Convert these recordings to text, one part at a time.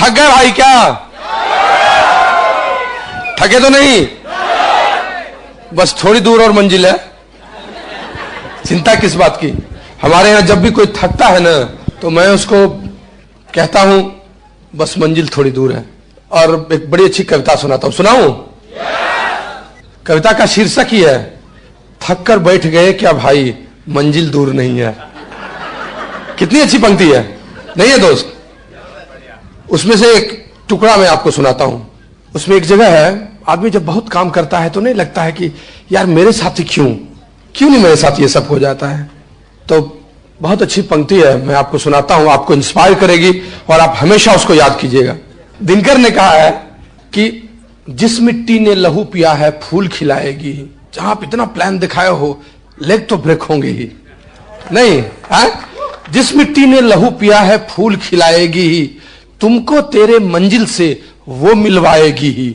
थक गए भाई क्या? थके तो नहीं? बस थोड़ी दूर और मंजिल है, चिंता किस बात की। हमारे यहां जब भी कोई थकता है ना तो मैं उसको कहता हूं बस मंजिल थोड़ी दूर है, और एक बड़ी अच्छी कविता सुनाता हूं। सुनाऊं? कविता का शीर्षक ही है थक कर बैठ गए क्या भाई, मंजिल दूर नहीं है। कितनी अच्छी पंक्ति है, नहीं है दोस्त? उसमें से एक टुकड़ा मैं आपको सुनाता हूं। उसमें एक जगह है, आदमी जब बहुत काम करता है तो नहीं लगता है कि यार मेरे साथ ही क्यों नहीं मेरे साथ ये सब हो जाता है। तो बहुत अच्छी पंक्ति है, मैं आपको सुनाता हूं, आपको इंस्पायर करेगी और आप हमेशा उसको याद कीजिएगा। दिनकर ने कहा है कि जिस मिट्टी ने लहू पिया है फूल खिलाएगी। जहां आप इतना प्लान दिखाए हो, लेग तो ब्रेक होंगे ही नहीं है? जिस मिट्टी ने लहू पिया है फूल खिलाएगी ही, तुमको तेरे मंजिल से वो मिलवाएगी ही।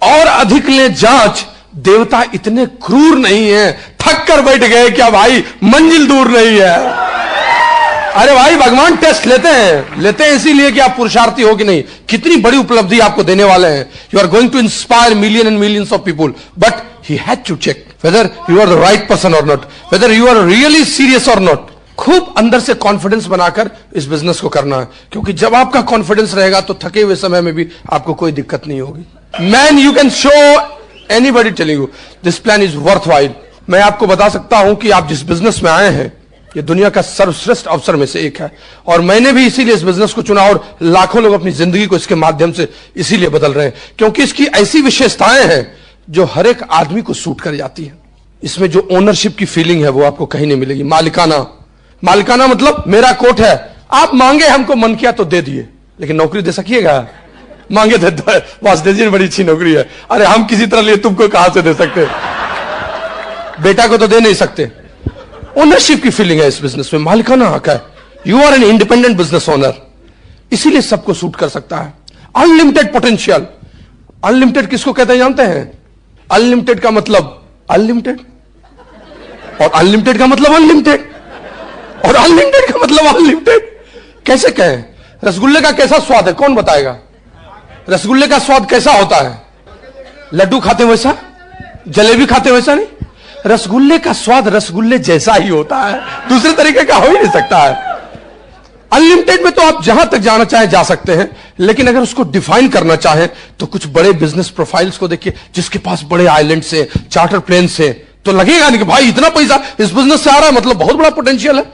और अधिक ले जांच, देवता इतने क्रूर नहीं है, थक कर बैठ गए क्या भाई, मंजिल दूर नहीं है। अरे भाई भगवान टेस्ट लेते हैं इसीलिए कि आप पुरुषार्थी हो कि नहीं, कितनी बड़ी उपलब्धि आपको देने वाले हैं। You are going to inspire million and millions of people, but he had to check whether you are the right person और not, whether you are really serious और नॉट। खूब अंदर से कॉन्फिडेंस बनाकर इस बिजनेस को करना है, क्योंकि जब आपका कॉन्फिडेंस रहेगा तो थके हुए समय में भी आपको कोई दिक्कत नहीं होगी। Man, you can show anybody telling you this plan is worthwhile. मैं आपको बता सकता हूं कि आप जिस बिजनेस में आए हैं ये दुनिया का सर्वश्रेष्ठ अवसर में से एक है, और मैंने भी इसीलिए इस बिजनेस को चुना, और लाखों लोग अपनी जिंदगी को इसके माध्यम से इसीलिए बदल रहे हैं, क्योंकि इसकी ऐसी विशेषताएं हैं जो हर एक आदमी को सूट कर जाती है। इसमें जो ओनरशिप की फीलिंग है वो आपको कहीं नहीं मिलेगी। मालिकाना मतलब मेरा कोट है, आप मांगे हमको मन किया तो दे दिए, लेकिन नौकरी दे सकिएगा? मांगे देता है बस दे दीजिए, बड़ी अच्छी नौकरी है। अरे हम किसी तरह लिए तुमको कहां से दे सकते? बेटा को तो दे नहीं सकते। ओनरशिप की फीलिंग है इस बिजनेस में, मालिकाना हक है। You are an independent business owner, इसीलिए सबको सूट कर सकता है। Unlimited potential. अनलिमिटेड किसको कहते हैं जानते हैं? अनलिमिटेड का मतलब अनलिमिटेड, और अनलिमिटेड का मतलब अनलिमिटेड, और अनलिमिटेड का मतलब अनलिमिटेड। कैसे कहें? रसगुल्ले का कैसा स्वाद है कौन बताएगा? रसगुल्ले का स्वाद कैसा होता है? लड्डू खाते वैसा, जलेबी खाते वैसा नहीं। रसगुल्ले का स्वाद रसगुल्ले जैसा ही होता है, दूसरे तरीके का हो ही नहीं सकता है। अनलिमिटेड में तो आप जहां तक जाना चाहें जा सकते हैं, लेकिन अगर उसको डिफाइन करना चाहें तो कुछ बड़े बिजनेस प्रोफाइल्स को देखिए जिसके पास बड़े आइलैंड से, चार्टर प्लेन से, तो लगेगा नहीं कि भाई इतना पैसा इस बिजनेस से आ रहा है, मतलब बहुत बड़ा पोटेंशियल है।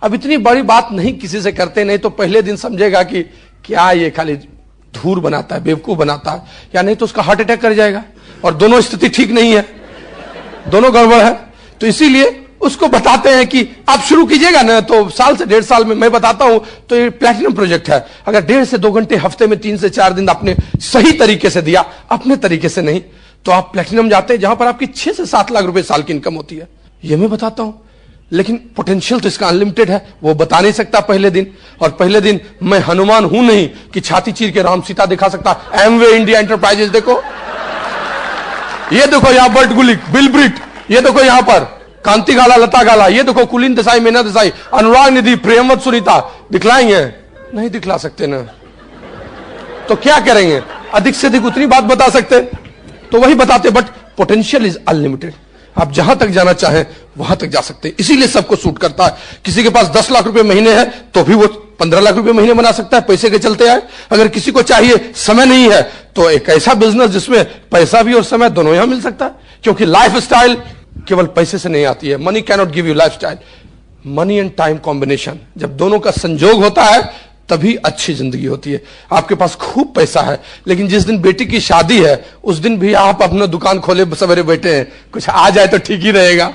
अब इतनी बड़ी बात नहीं किसी से करते, नहीं तो पहले दिन समझेगा कि क्या ये खाली धूर बनाता है, बेवकूफ बनाता है, या नहीं तो उसका हार्ट अटैक कर जाएगा, और दोनों स्थिति ठीक नहीं है, दोनों गड़बड़ है। तो इसीलिए उसको बताते हैं कि आप शुरू कीजिएगा ना तो साल से 1.5 साल में, मैं बताता हूं तो ये प्लैटिनम प्रोजेक्ट है। अगर 1.5 से 2 घंटे हफ्ते में 3 से 4 दिन आपने सही तरीके से दिया, अपने तरीके से नहीं, तो आप प्लैटिनम जाते हैं जहां पर आपकी 6 से 7 लाख रुपए साल की इनकम होती है। ये मैं बताता हूं, लेकिन पोटेंशियल तो इसका अनलिमिटेड है, वो बता नहीं सकता पहले दिन। और पहले दिन मैं हनुमान हूं नहीं कि छाती चीर के राम सीता दिखा सकता। एमवे इंडिया एंटरप्राइजेस देखो, ये देखो यहां बर्ट गुलिक, बिल ब्रिट, ये देखो यहां पर कांति गाला, लता गाला, ये देखो कुलीन देसाई, मीना देसाई, अनुराग निधि, प्रेमवत सुनीता दिखलाएंगे? नहीं दिखला सकते ना, तो क्या करेंगे? अधिक से अधिक उतनी बात बता सकते तो वही बताते, बट पोटेंशियल इज अनलिमिटेड। आप जहां तक जाना चाहें वहां तक जा सकते हैं, इसीलिए सबको सूट करता है। किसी के पास 10 लाख रुपए महीने है तो भी वो 15 लाख रुपए महीने बना सकता है, पैसे के चलते आए। अगर किसी को चाहिए समय नहीं है तो एक ऐसा बिजनेस जिसमें पैसा भी और समय दोनों यहां मिल सकता है, क्योंकि लाइफ स्टाइल केवल पैसे से नहीं आती है। Money cannot give you life style, money and time combination, जब दोनों का संयोग होता है तभी अच्छी जिंदगी होती है। आपके पास खूब पैसा है, लेकिन जिस दिन बेटी की शादी है उस दिन भी आप अपना दुकान खोले सवेरे बैठे हैं, कुछ आ जाए तो ठीक ही रहेगा,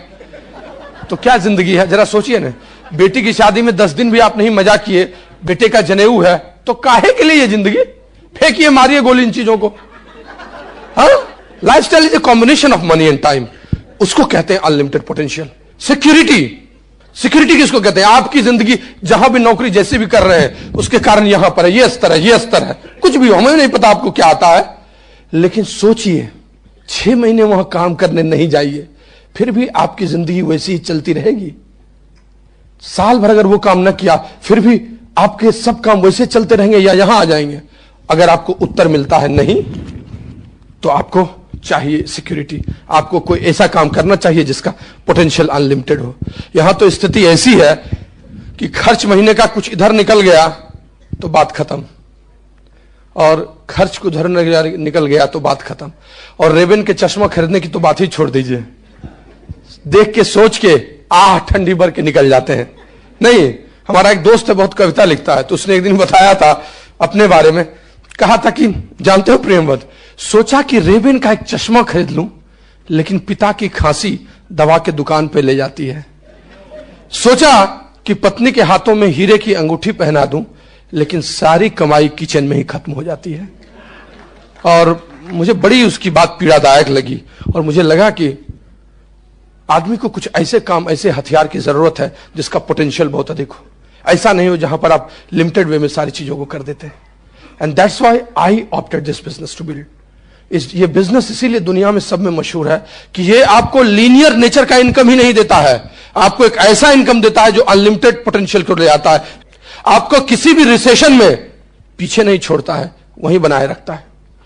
तो क्या जिंदगी है? जरा सोचिए ना, बेटी की शादी में 10 दिन भी आप नहीं मजा किए, बेटे का जनेऊ है, तो काहे के लिए ये जिंदगी? फेंकिए, मारिए गोली इन चीजों को। हाँ, life style is a combination of money and time, उसको कहते हैं अनलिमिटेड पोटेंशियल। सिक्योरिटी किसको कहते हैं? आपकी जिंदगी जहां भी नौकरी जैसे भी कर रहे हैं उसके कारण यहां पर है, ये स्तर है, ये स्तर है, कुछ भी हो, हमें नहीं पता आपको क्या आता है, लेकिन सोचिए 6 महीने वहां काम करने नहीं जाइए, फिर भी आपकी जिंदगी वैसी ही चलती रहेगी। साल भर अगर वो काम न किया फिर भी आपके सब काम वैसे चलते रहेंगे या यहां आ जाएंगे। अगर आपको उत्तर मिलता है नहीं, तो आपको चाहिए सिक्योरिटी, आपको कोई ऐसा काम करना चाहिए जिसका पोटेंशियल अनलिमिटेड हो। यहां तो स्थिति ऐसी है कि खर्च महीने का कुछ इधर निकल गया तो बात खत्म, और खर्च को उधर निकल गया तो बात खत्म। और रेबन के चश्मा खरीदने की तो बात ही छोड़ दीजिए, देख के सोच के ठंडी भर के निकल जाते हैं। नहीं, हमारा एक दोस्त है, बहुत कविता लिखता है, तो उसने एक दिन बताया था अपने बारे में, कहा था कि जानते हो प्रेमवत, सोचा कि रेबन का एक चश्मा खरीद लूं, लेकिन पिता की खांसी दवा के दुकान पे ले जाती है। सोचा कि पत्नी के हाथों में हीरे की अंगूठी पहना दूं, लेकिन सारी कमाई किचन में ही खत्म हो जाती है। और मुझे बड़ी उसकी बात पीड़ादायक लगी, और मुझे लगा कि आदमी को कुछ ऐसे काम, ऐसे हथियार की जरूरत है जिसका पोटेंशियल बहुत अधिक हो, ऐसा नहीं हो जहां पर आप लिमिटेड वे में सारी चीजों को कर देते हैं। And that's why I opted this business to build. ये बिजनेस इसीलिए दुनिया में सब में मशहूर है कि ये आपको लीनियर नेचर का इनकम ही नहीं देता है, आपको एक ऐसा इनकम देता है जो अनलिमिटेड पोटेंशियल को ले आता है, आपको किसी भी रिसेशन में पीछे नहीं छोड़ता है, वहीं बनाए रखता है।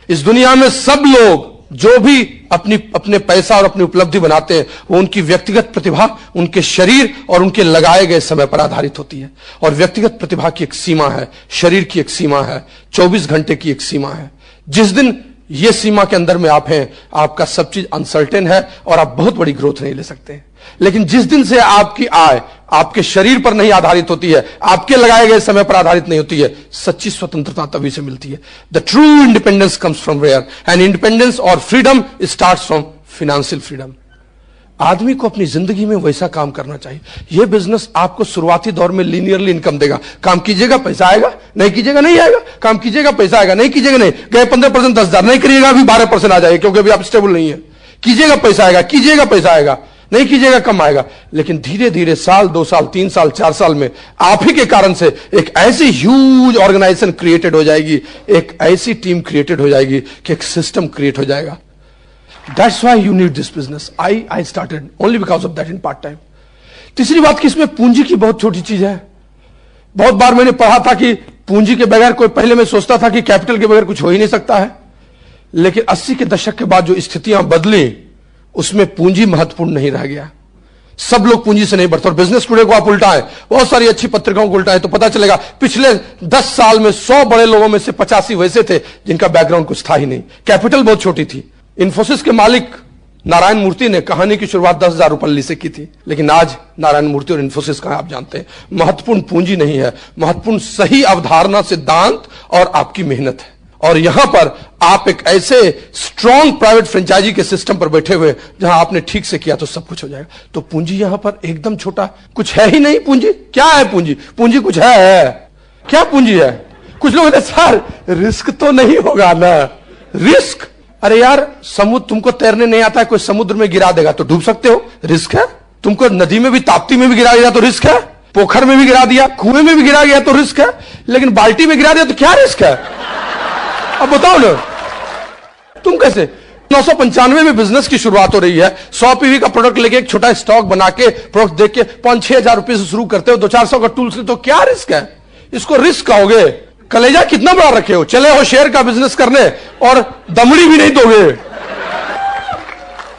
इस दुनिया में सब लोग जो भी अपने पैसा और अपनी उपलब्धि बनाते हैं, वो उनकी व्यक्तिगत प्रतिभा, उनके शरीर और उनके लगाए गए समय पर आधारित होती है। और व्यक्तिगत प्रतिभा की एक सीमा है, शरीर की एक सीमा है, 24 घंटे की एक सीमा है। जिस दिन ये सीमा के अंदर में आप हैं, आपका सब चीज अनसर्टेन है और आप बहुत बड़ी ग्रोथ नहीं ले सकते। लेकिन जिस दिन से आपकी आय आपके शरीर पर नहीं आधारित होती है, आपके लगाए गए समय पर आधारित नहीं होती है, सच्ची स्वतंत्रता तभी से मिलती है। The true independence comes from where, and independence और freedom starts from financial freedom. आदमी को अपनी जिंदगी में वैसा काम करना चाहिए। यह बिजनेस आपको शुरुआती दौर में लीनियरली इनकम देगा। काम कीजिएगा पैसा आएगा, नहीं कीजिएगा नहीं आएगा, काम कीजिएगा पैसा आएगा, नहीं कीजिएगा नहीं, गए 15% 10,000, नहीं करिएगा अभी 12% आ जाएगा, क्योंकि अभी आप स्टेबल नहीं है। कीजिएगा पैसा आएगा, कीजिएगा पैसा आएगा, नहीं कीजिएगा कम आएगा। लेकिन धीरे धीरे साल 2 साल 3 साल 4 साल में आप ही के कारण से एक ऐसी ह्यूज ऑर्गेनाइजेशन क्रिएटेड हो जाएगी, एक ऐसी टीम क्रिएटेड हो जाएगी कि एक सिस्टम क्रिएट हो जाएगा। That's why you need this business. I started only because of that in part time. तीसरी बात कि इसमें पूंजी की बहुत छोटी चीज है। बहुत बार मैंने पढ़ा था कि पूंजी के बगैर कोई, पहले मैं सोचता था कि कैपिटल के बगैर कुछ हो ही नहीं सकता है, लेकिन 80 के दशक के बाद जो स्थितियां बदली, उसमें पूंजी महत्वपूर्ण नहीं रह गया। सब लोग पूंजी से नहीं बढ़ते। और बिजनेस टुडे को आप उल्टाएं, बहुत सारी अच्छी पत्रिकाओं को उल्टाएं, तो पता चलेगा पिछले 10 साल में 100 बड़े लोगों में से 85 वैसे थे जिनका बैकग्राउंड कुछ था ही नहीं, कैपिटल बहुत छोटी थी। इन्फोसिस के मालिक नारायण मूर्ति ने कहानी की शुरुआत 10,000 रुपये से की थी, लेकिन आज नारायण मूर्ति और इन्फोसिस का आप जानते हैं। महत्वपूर्ण पूंजी नहीं है, महत्वपूर्ण सही अवधारणा, सिद्धांत और आपकी मेहनत है। और यहां पर आप एक ऐसे स्ट्रॉन्ग प्राइवेट फ्रेंचाइजी के सिस्टम पर बैठे हुए, जहां आपने ठीक से किया तो सब कुछ हो जाएगा। तो पूंजी यहां पर एकदम छोटा, कुछ है ही नहीं। पूंजी क्या है? पूंजी कुछ है? क्या पूंजी है? कुछ लोग कहते सर रिस्क तो नहीं होगा ना। रिस्क? अरे यार, समुद्र, तुमको तैरने नहीं आता है, कोई समुद्र में गिरा देगा तो डूब सकते हो, रिस्क है। तुमको नदी में भी, ताप्ती में भी गिरा दिया तो रिस्क है, पोखर में भी गिरा दिया, कुएं में भी गिरा गया तो रिस्क है, लेकिन बाल्टी में गिरा दिया तो क्या रिस्क है? अब बताओ ना, तुम कैसे? 995 में बिजनेस की शुरुआत हो रही है, 100 पीवी का प्रोडक्ट लेके एक छोटा स्टॉक बना के, प्रोडक्ट देख के 5-6 हजार रुपए से शुरू करते हो, 200-400 का टूल्स ले, तो क्या रिस्क है? इसको रिस्क कहोगे? कलेजा कितना बड़ा रखे हो, चले हो शेयर का बिजनेस करने और दमड़ी भी नहीं दोगे।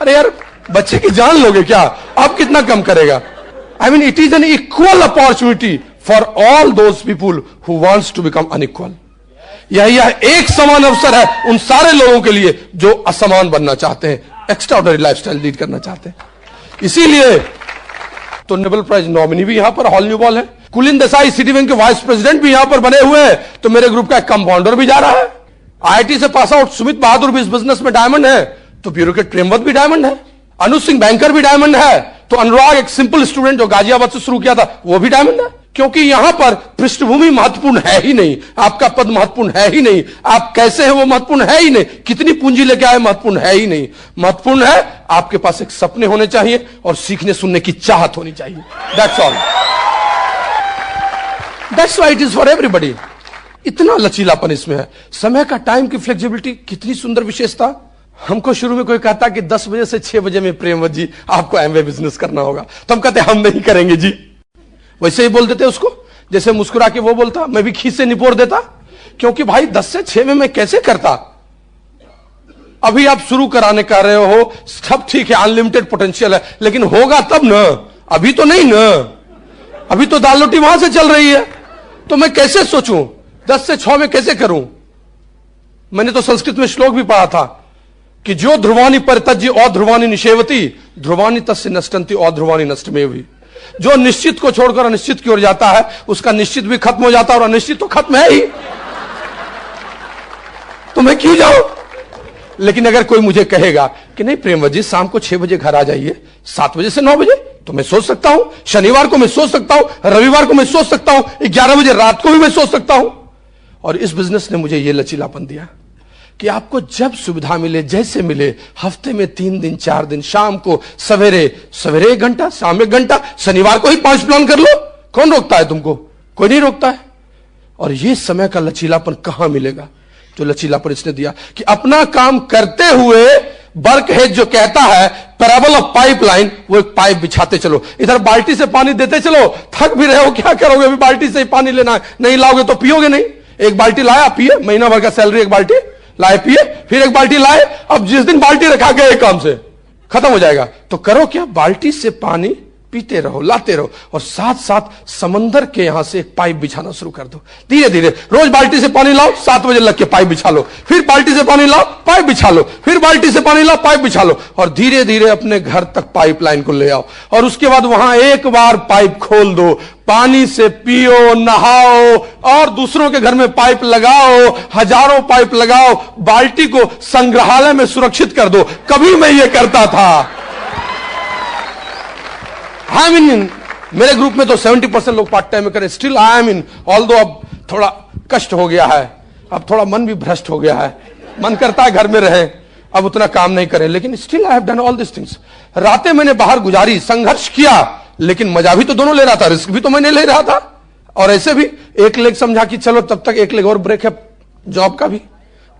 अरे यार, बच्चे की जान लोगे क्या? आप कितना कम करेगा? I mean it is an equal opportunity for all those people who wants to become unequal. यह एक समान अवसर है उन सारे लोगों के लिए जो असमान बनना चाहते हैं, एक्स्ट्राऑर्डिनरी लाइफस्टाइल लीड करना चाहते हैं। इसीलिए तो नोबेल प्राइज नॉमिनी भी यहां पर हॉल न्यूबॉल है, कुलिन देसाई सिटी बैंक के वाइस प्रेसिडेंट भी यहां पर बने हुए हैं, तो मेरे ग्रुप का एक कंपाउंडर भी जा रहा है। आईआईटी से पास आउट सुमित बहादुर भी इस बिजनेस में डायमंड है, तो ब्यूरोक्रेट प्रेमवत भी डायमंड है, अनु सिंह बैंकर भी डायमंड है, तो अनुराग एक सिंपल स्टूडेंट जो गाजियाबाद से शुरू किया था वो भी डायमंड है। क्योंकि यहां पर पृष्ठभूमि महत्वपूर्ण है ही नहीं, आपका पद महत्वपूर्ण है ही नहीं, आप कैसे हैं वो महत्वपूर्ण है ही नहीं, कितनी पूंजी लेके आए महत्वपूर्ण है ही नहीं। महत्वपूर्ण है आपके पास एक सपने होने चाहिए और सीखने सुनने की चाहत होनी चाहिए। That's all. That's why it is for everybody. इतना लचीलापन इसमें है, समय का, टाइम की फ्लेक्सिबिलिटी, कितनी सुंदर विशेषता। हमको शुरू में कोई कहता कि 10 बजे से 6 बजे में प्रेमवत जी आपको एमवे बिजनेस करना होगा, तो हम कहते हम नहीं करेंगे जी। वैसे ही बोल देते उसको, जैसे मुस्कुरा के वो बोलता, मैं भी खींच से निपोड़ देता। क्योंकि भाई 10 से 6 में मैं कैसे करता। अभी आप शुरू कराने कर रहे हो, सब ठीक है, अनलिमिटेड पोटेंशियल है, लेकिन होगा तब ना, अभी तो नहीं ना, अभी तो दाल रोटी वहां से चल रही है। तो मैं कैसे सोचूं 10 से 6 में कैसे करूं। मैंने तो संस्कृत में श्लोक भी पढ़ा था कि जो ध्रुवानी परित्यज्य अध्रुवानी निषेवती ध्रुवानी तस्य नष्टन्ति अध्रुवानी नष्टमेवि। जो निश्चित को छोड़कर अनिश्चित की ओर जाता है, उसका निश्चित भी खत्म हो जाता है, और अनिश्चित तो खत्म है ही, तो मैं क्यों जाऊं। लेकिन अगर कोई मुझे कहेगा कि नहीं प्रेमवत जी शाम को 6 बजे घर आ जाइए, 7 बजे से 9 बजे, तो मैं सोच सकता हूं। शनिवार को मैं सोच सकता हूं, रविवार को मैं सोच सकता हूं, 11 बजे रात को भी मैं सोच सकता हूं। और इस बिजनेस ने मुझे यह लचीलापन दिया कि आपको जब सुविधा मिले, जैसे मिले, हफ्ते में 3 दिन 4 दिन, शाम को सवेरे 1 घंटा, शाम 1 घंटा, शनिवार को ही 5 प्लान कर लो, कौन रोकता है तुमको, कोई नहीं रोकता है। और यह समय का लचीलापन कहां मिलेगा जो लचीलापन इसने दिया कि अपना काम करते हुए बर्कहेड जो कहता है पैराबल ऑफ पाइपलाइन, वो एक पाइप बिछाते चलो, इधर बाल्टी से पानी देते चलो, थक भी रहे हो क्या करोगे, अभी बाल्टी से ही पानी लेना है, नहीं लाओगे तो पियोगे नहीं। एक बाल्टी लाया पिए, महीना भर का सैलरी एक बाल्टी लाए पिए, फिर एक बाल्टी लाए, अब जिस दिन बाल्टी रखा गया एक काम से खत्म हो जाएगा। तो करो क्या, बाल्टी से पानी पीते रहो, लाते रहो, और साथ साथ समंदर के यहां से एक पाइप बिछाना शुरू कर दो। धीरे धीरे रोज बाल्टी से पानी लाओ, 7 बजे लग के पाइप बिछा लो, फिर बाल्टी से पानी लाओ, पाइप बिछा लो, फिर बाल्टी से पानी लाओ, पाइप बिछा लो, और धीरे धीरे अपने घर तक पाइपलाइन को ले आओ। और उसके बाद वहां एक बार पाइप खोल दो, पानी से पियो, नहाओ, और दूसरों के घर में पाइप लगाओ, हजारों पाइप लगाओ, बाल्टी को संग्रहालय में सुरक्षित कर दो। कभी मैं ये करता था। आई मीन मेरे ग्रुप में तो 70% लोग पार्ट टाइम में करें, still I am in, although अब थोड़ा कष्ट हो गया है, अब थोड़ा मन भी भ्रष्ट हो गया है, मन करता है घर में रहे, अब उतना काम नहीं करें, लेकिन still I have done all this things. रातें मैंने बाहर गुजारी, संघर्ष किया, लेकिन मजा भी तो दोनों ले रहा था, रिस्क भी तो मैंने ले रहा था। और ऐसे भी एक लेग समझा कि चलो तब तक एक लेग और ब्रेक है जॉब का भी,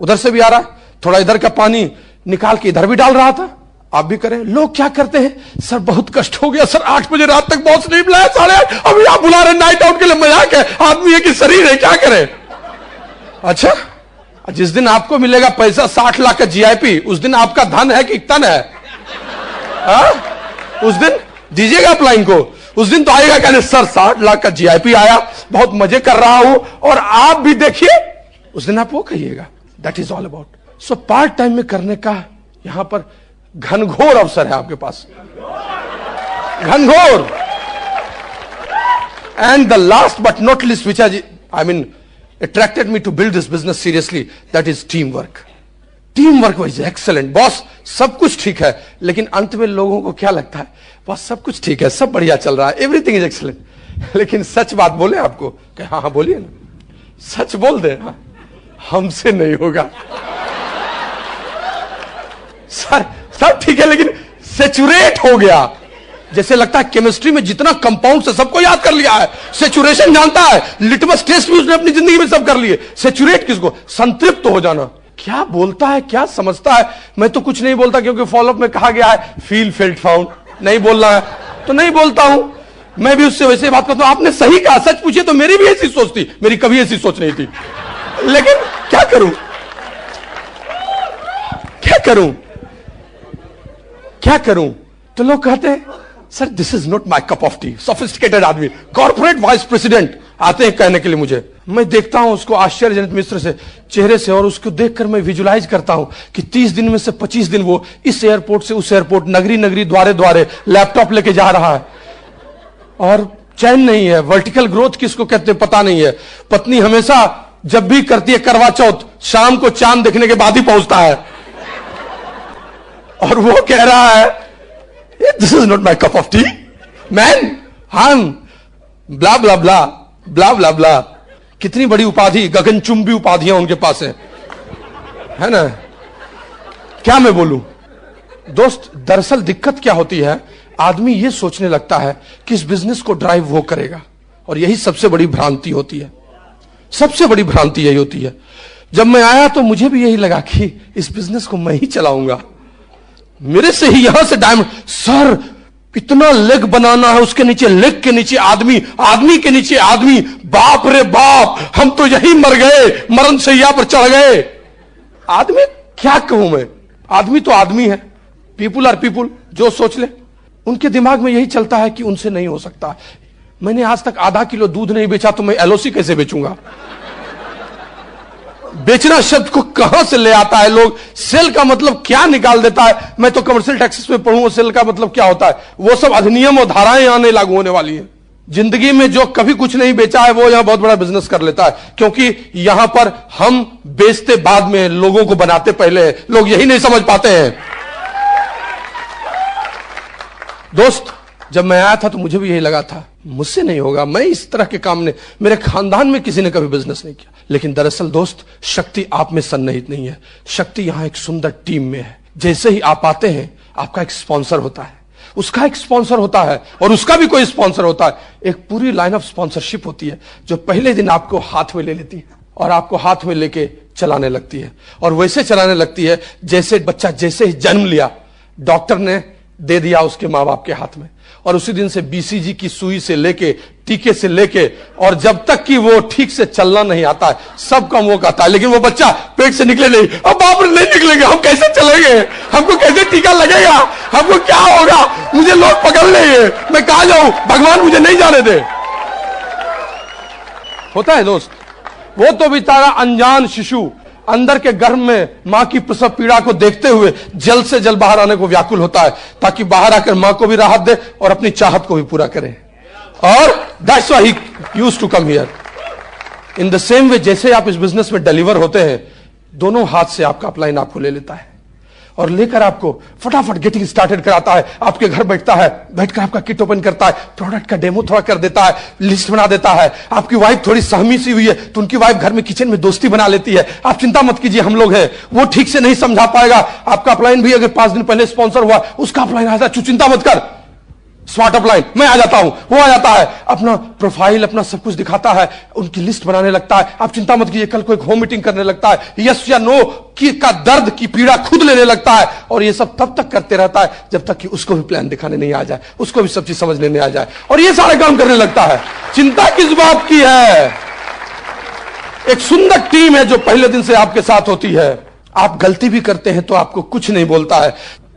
उधर से भी आ रहा है, थोड़ा इधर का पानी निकाल के इधर भी डाल रहा था। आप भी करें। लोग क्या करते हैं, सर बहुत कष्ट हो गया सर, 8 बजे रात तक बॉस नहीं बुलाया, 8:30 अभी आप बुला रहे नाइट आउट के लिए, मजाक है, आदमी है कि शरीर है, क्या करें। अच्छा, जिस दिन आपको मिलेगा पैसा 60 लाख का जीआईपी, उस दिन आपका धन है कि तन है, उस दिन दीजिएगा अपलाइन को, उस दिन तो आएगा कहने सर 60 लाख का जीआईपी आया, बहुत मजे कर रहा हूं, और आप भी देखिए, उस दिन आप वो कहिएगा। That is all about. So part time में करने का यहां पर घनघोर अवसर है आपके पास, घनघोर। And the last but not least which I mean attracted me to build this business seriously, that is teamwork. Teamwork was excellent. Boss सब कुछ ठीक है, लेकिन अंत में लोगों को क्या लगता है, बॉस सब कुछ ठीक है, सब बढ़िया चल रहा है, एवरीथिंग इज एक्सेलेंट, लेकिन सच बात बोले आपको कि हाँ हाँ बोलिए ना, सच बोल दे, हाँ हमसे नहीं होगा सर, सब ठीक है, लेकिन सेचुरेट हो गया, जैसे लगता है केमिस्ट्री में जितना कंपाउंड से सबको याद कर लिया है, सेचुरेशन जानता है, लिटमस टेस्ट भी उसने अपनी जिंदगी में सब कर लिए। सेचुरेट किसको, संतृप्त तो हो जाना। क्या बोलता है, क्या समझता है, मैं तो कुछ नहीं बोलता, क्योंकि फॉलोअप में कहा गया है फील फेल्ट फाउंड, नहीं बोलना है तो नहीं बोलता हूं। मैं भी उससे वैसे बात करता हूं, आपने सही कहा, सच पूछिए तो मेरी भी ऐसी सोच थी, मेरी कभी ऐसी सोच नहीं थी, लेकिन क्या करूं, क्या करूं, क्या करूं। तो लोग कहते हैं sir this is not my cup of T. Sophisticated आदमी, कॉर्पोरेट वाइस प्रेसिडेंट आते हैं कहने के लिए मुझे, मैं देखता हूं उसको आश्चर्यजनित मिश्र से चेहरे से, और उसको देखकर मैं विजुलाइज करता हूं कि 30 दिन में से 25 दिन वो इस एयरपोर्ट से उस एयरपोर्ट, नगरी नगरी, द्वारे द्वारे लैपटॉप लेके जा रहा है, और चैन नहीं है। वर्टिकल ग्रोथ किसको कहते हैं पता नहीं है। पत्नी हमेशा जब भी करती है करवा चौथ, शाम को चांद देखने के बाद ही पहुंचता है, और वो कह रहा है this is not my cup of T man, हम ब्ला ब्ला ब्ला ब्ला ब्ला ब्ला। कितनी बड़ी उपाधि, गगनचुंबी उपाधियां उनके पास है ना। क्या मैं बोलूं दोस्त, दरअसल दिक्कत क्या होती है, आदमी ये सोचने लगता है कि इस बिजनेस को ड्राइव वो करेगा, और यही सबसे बड़ी भ्रांति होती है, सबसे बड़ी भ्रांति यही होती है। जब मैं आया तो मुझे भी यही लगा कि इस बिजनेस को मैं ही चलाऊंगा, मेरे से ही यहां से डायमंड। सर इतना लेग बनाना है, उसके नीचे लेग के नीचे आदमी, आदमी के नीचे आदमी, बाप रे बाप, हम तो यही मर गए, मरण शैया पर चढ़ गए। आदमी क्या कहूं मैं, आदमी तो आदमी है, पीपुल आर पीपुल, जो सोच ले। उनके दिमाग में यही चलता है कि उनसे नहीं हो सकता। मैंने आज तक आधा किलो दूध नहीं बेचा तो मैं एलओसी कैसे बेचूंगा? बेचना शब्द को कहां से ले आता है लोग, सेल का मतलब क्या निकाल देता है। मैं तो कमर्शियल टैक्सेस में पढ़ूं, सेल का मतलब क्या होता है, वो सब अधिनियम और धाराएं यहां नहीं लागू होने वाली हैं। जिंदगी में जो कभी कुछ नहीं बेचा है वो यहां बहुत बड़ा बिजनेस कर लेता है, क्योंकि यहां पर हम बेचते बाद में, लोगों को बनाते पहले। लोग यही नहीं समझ पाते हैं। दोस्त, जब मैं आया था तो मुझे भी यही लगा था मुझसे नहीं होगा, मैं इस तरह के काम ने, मेरे खानदान में किसी ने कभी बिजनेस नहीं किया। लेकिन दरअसल दोस्त, शक्ति आप में सन्निहित नहीं है, शक्ति यहां एक सुंदर टीम में है। जैसे ही आप आते हैं, आपका एक स्पॉन्सर होता है, उसका एक स्पॉन्सर होता है, और उसका भी कोई स्पॉन्सर होता है। एक पूरी लाइन ऑफ स्पॉन्सरशिप होती है जो पहले दिन आपको हाथ में ले लेती है और आपको हाथ में लेके चलाने लगती है। और वैसे चलाने लगती है जैसे बच्चा जैसे ही जन्म लिया, डॉक्टर ने दे दिया उसके मां बाप के हाथ में, और उसी दिन से बीसीजी की सुई से लेके, टीके से लेके, और जब तक कि वो ठीक से चलना नहीं आता है, सब काम वो कहता है। लेकिन वो बच्चा पेट से निकले नहीं, अब बाप रे नहीं निकलेंगे, हम कैसे चलेंगे, हमको कैसे टीका लगेगा, हमको क्या होगा, मुझे लोग पकड़ लेंगे, मैं कहां जाऊं, भगवान मुझे नहीं जाने दे। होता है दोस्त, वो तो बेचारा अनजान शिशु अंदर के गर्भ में मां की प्रसव पीड़ा को देखते हुए जल्द से जल्द बाहर आने को व्याकुल होता है, ताकि बाहर आकर मां को भी राहत दे और अपनी चाहत को भी पूरा करे। और that's why he used to come here. In the same way, जैसे आप इस बिजनेस में डिलीवर होते हैं, दोनों हाथ से आपका अपलाइन आपको ले लेता है और लेकर आपको फटाफट गेटिंग स्टार्टेड कराता है। आपके घर बैठता है, बैठकर आपका किट ओपन करता है, प्रोडक्ट का डेमो थोड़ा कर देता है, लिस्ट बना देता है। आपकी वाइफ थोड़ी सहमी सी हुई है तो उनकी वाइफ घर में किचन में दोस्ती बना लेती है, आप चिंता मत कीजिए, हम लोग हैं। वो ठीक से नहीं समझा पाएगा, आपका अपलाइन भी अगर 5 दिन पहले स्पॉन्सर हुआ, उसका अपलाइन आता है, चिंता मत कर, स्मार्ट अपलाइन, मैं आ जाता हूं। वो आ जाता है, अपना प्रोफाइल, अपना सब कुछ दिखाता है, उनकी लिस्ट बनाने लगता है। आप चिंता मत कीजिए, कल कोई होम मीटिंग करने लगता है, यस या नो की का दर्द की पीड़ा खुद लेने लगता है। और ये सब तब तक करते रहता है जब तक कि उसको भी प्लान दिखाने नहीं आ जाए, उसको भी सब चीज समझने नहीं आ जाए, और ये सारे काम करने लगता है। चिंता किस बात की है? एक सुंदर टीम है जो पहले दिन से आपके साथ होती है। आप गलती भी करते हैं तो आपको कुछ नहीं बोलता है,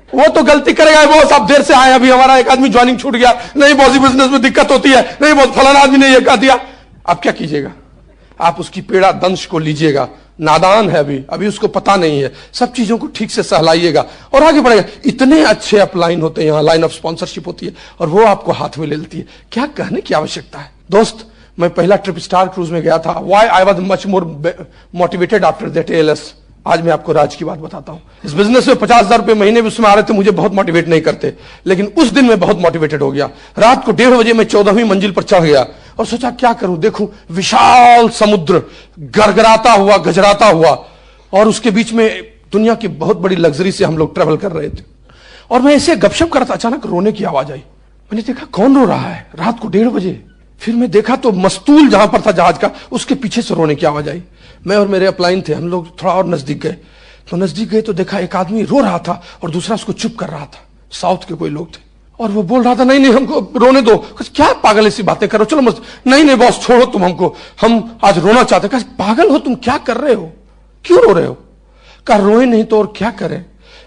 वो तो गलती करेगा बॉस, आप देर से आए, अभी हमारा एक आदमी ज्वाइनिंग छूट गया, नहीं बॉस बिजनेस में दिक्कत होती है, नहीं बॉस फलाना आदमी ने ये कह दिया। आप क्या कीजिएगा? आप उसकी पीड़ा दंश को लीजिएगा, नादान है अभी उसको पता नहीं है, सब चीजों को ठीक से सहलाइएगा और आगे बढ़ेगा। इतने अच्छे अपलाइन होते हैं यहाँ, लाइन ऑफ स्पॉन्सरशिप होती है और वो आपको हाथ में ले लेती है। क्या कहने की आवश्यकता है दोस्त? मैं पहला ट्रिप स्टार क्रूज में गया था, why I was much more motivated after that ALS। आज मैं आपको राज की बात बताता हूं। इस बिजनेस में 50,000 रुपए महीने भी उसमें आ रहे थे, मुझे बहुत मोटिवेट नहीं करते, लेकिन उस दिन मैं बहुत मोटिवेटेड हो गया। रात को 1:30 बजे मैं 14वीं मंजिल पर चढ़ गया और सोचा क्या करूं, देखूं विशाल समुद्र गरगराता हुआ, गजराता हुआ, और उसके बीच में दुनिया की बहुत बड़ी लग्जरी से हम लोग ट्रेवल कर रहे थे। और मैं ऐसे गपशप कर रहा था, अचानक रोने की आवाज आई। मैंने देखा कौन रो रहा है रात को 1:30 बजे। फिर मैं देखा तो मस्तूल जहां पर था जहाज का, उसके पीछे से रोने की आवाज आई। मैं और मेरे अपलाइन थे, हम लोग थोड़ा और नजदीक गए, तो नजदीक गए तो देखा एक आदमी रो रहा था और दूसरा उसको चुप कर रहा था। साउथ के कोई लोग थे और वो बोल रहा था, नहीं नहीं हमको रोने दो। क्या पागल ऐसी बातें करो, चलो मस्त, नहीं नहीं बॉस छोड़ो तुम हमको, हम आज रोना चाहते। कहा पागल हो तुम, क्या कर रहे हो, क्यों रो रहे हो? कहा रोए नहीं तो और क्या करें,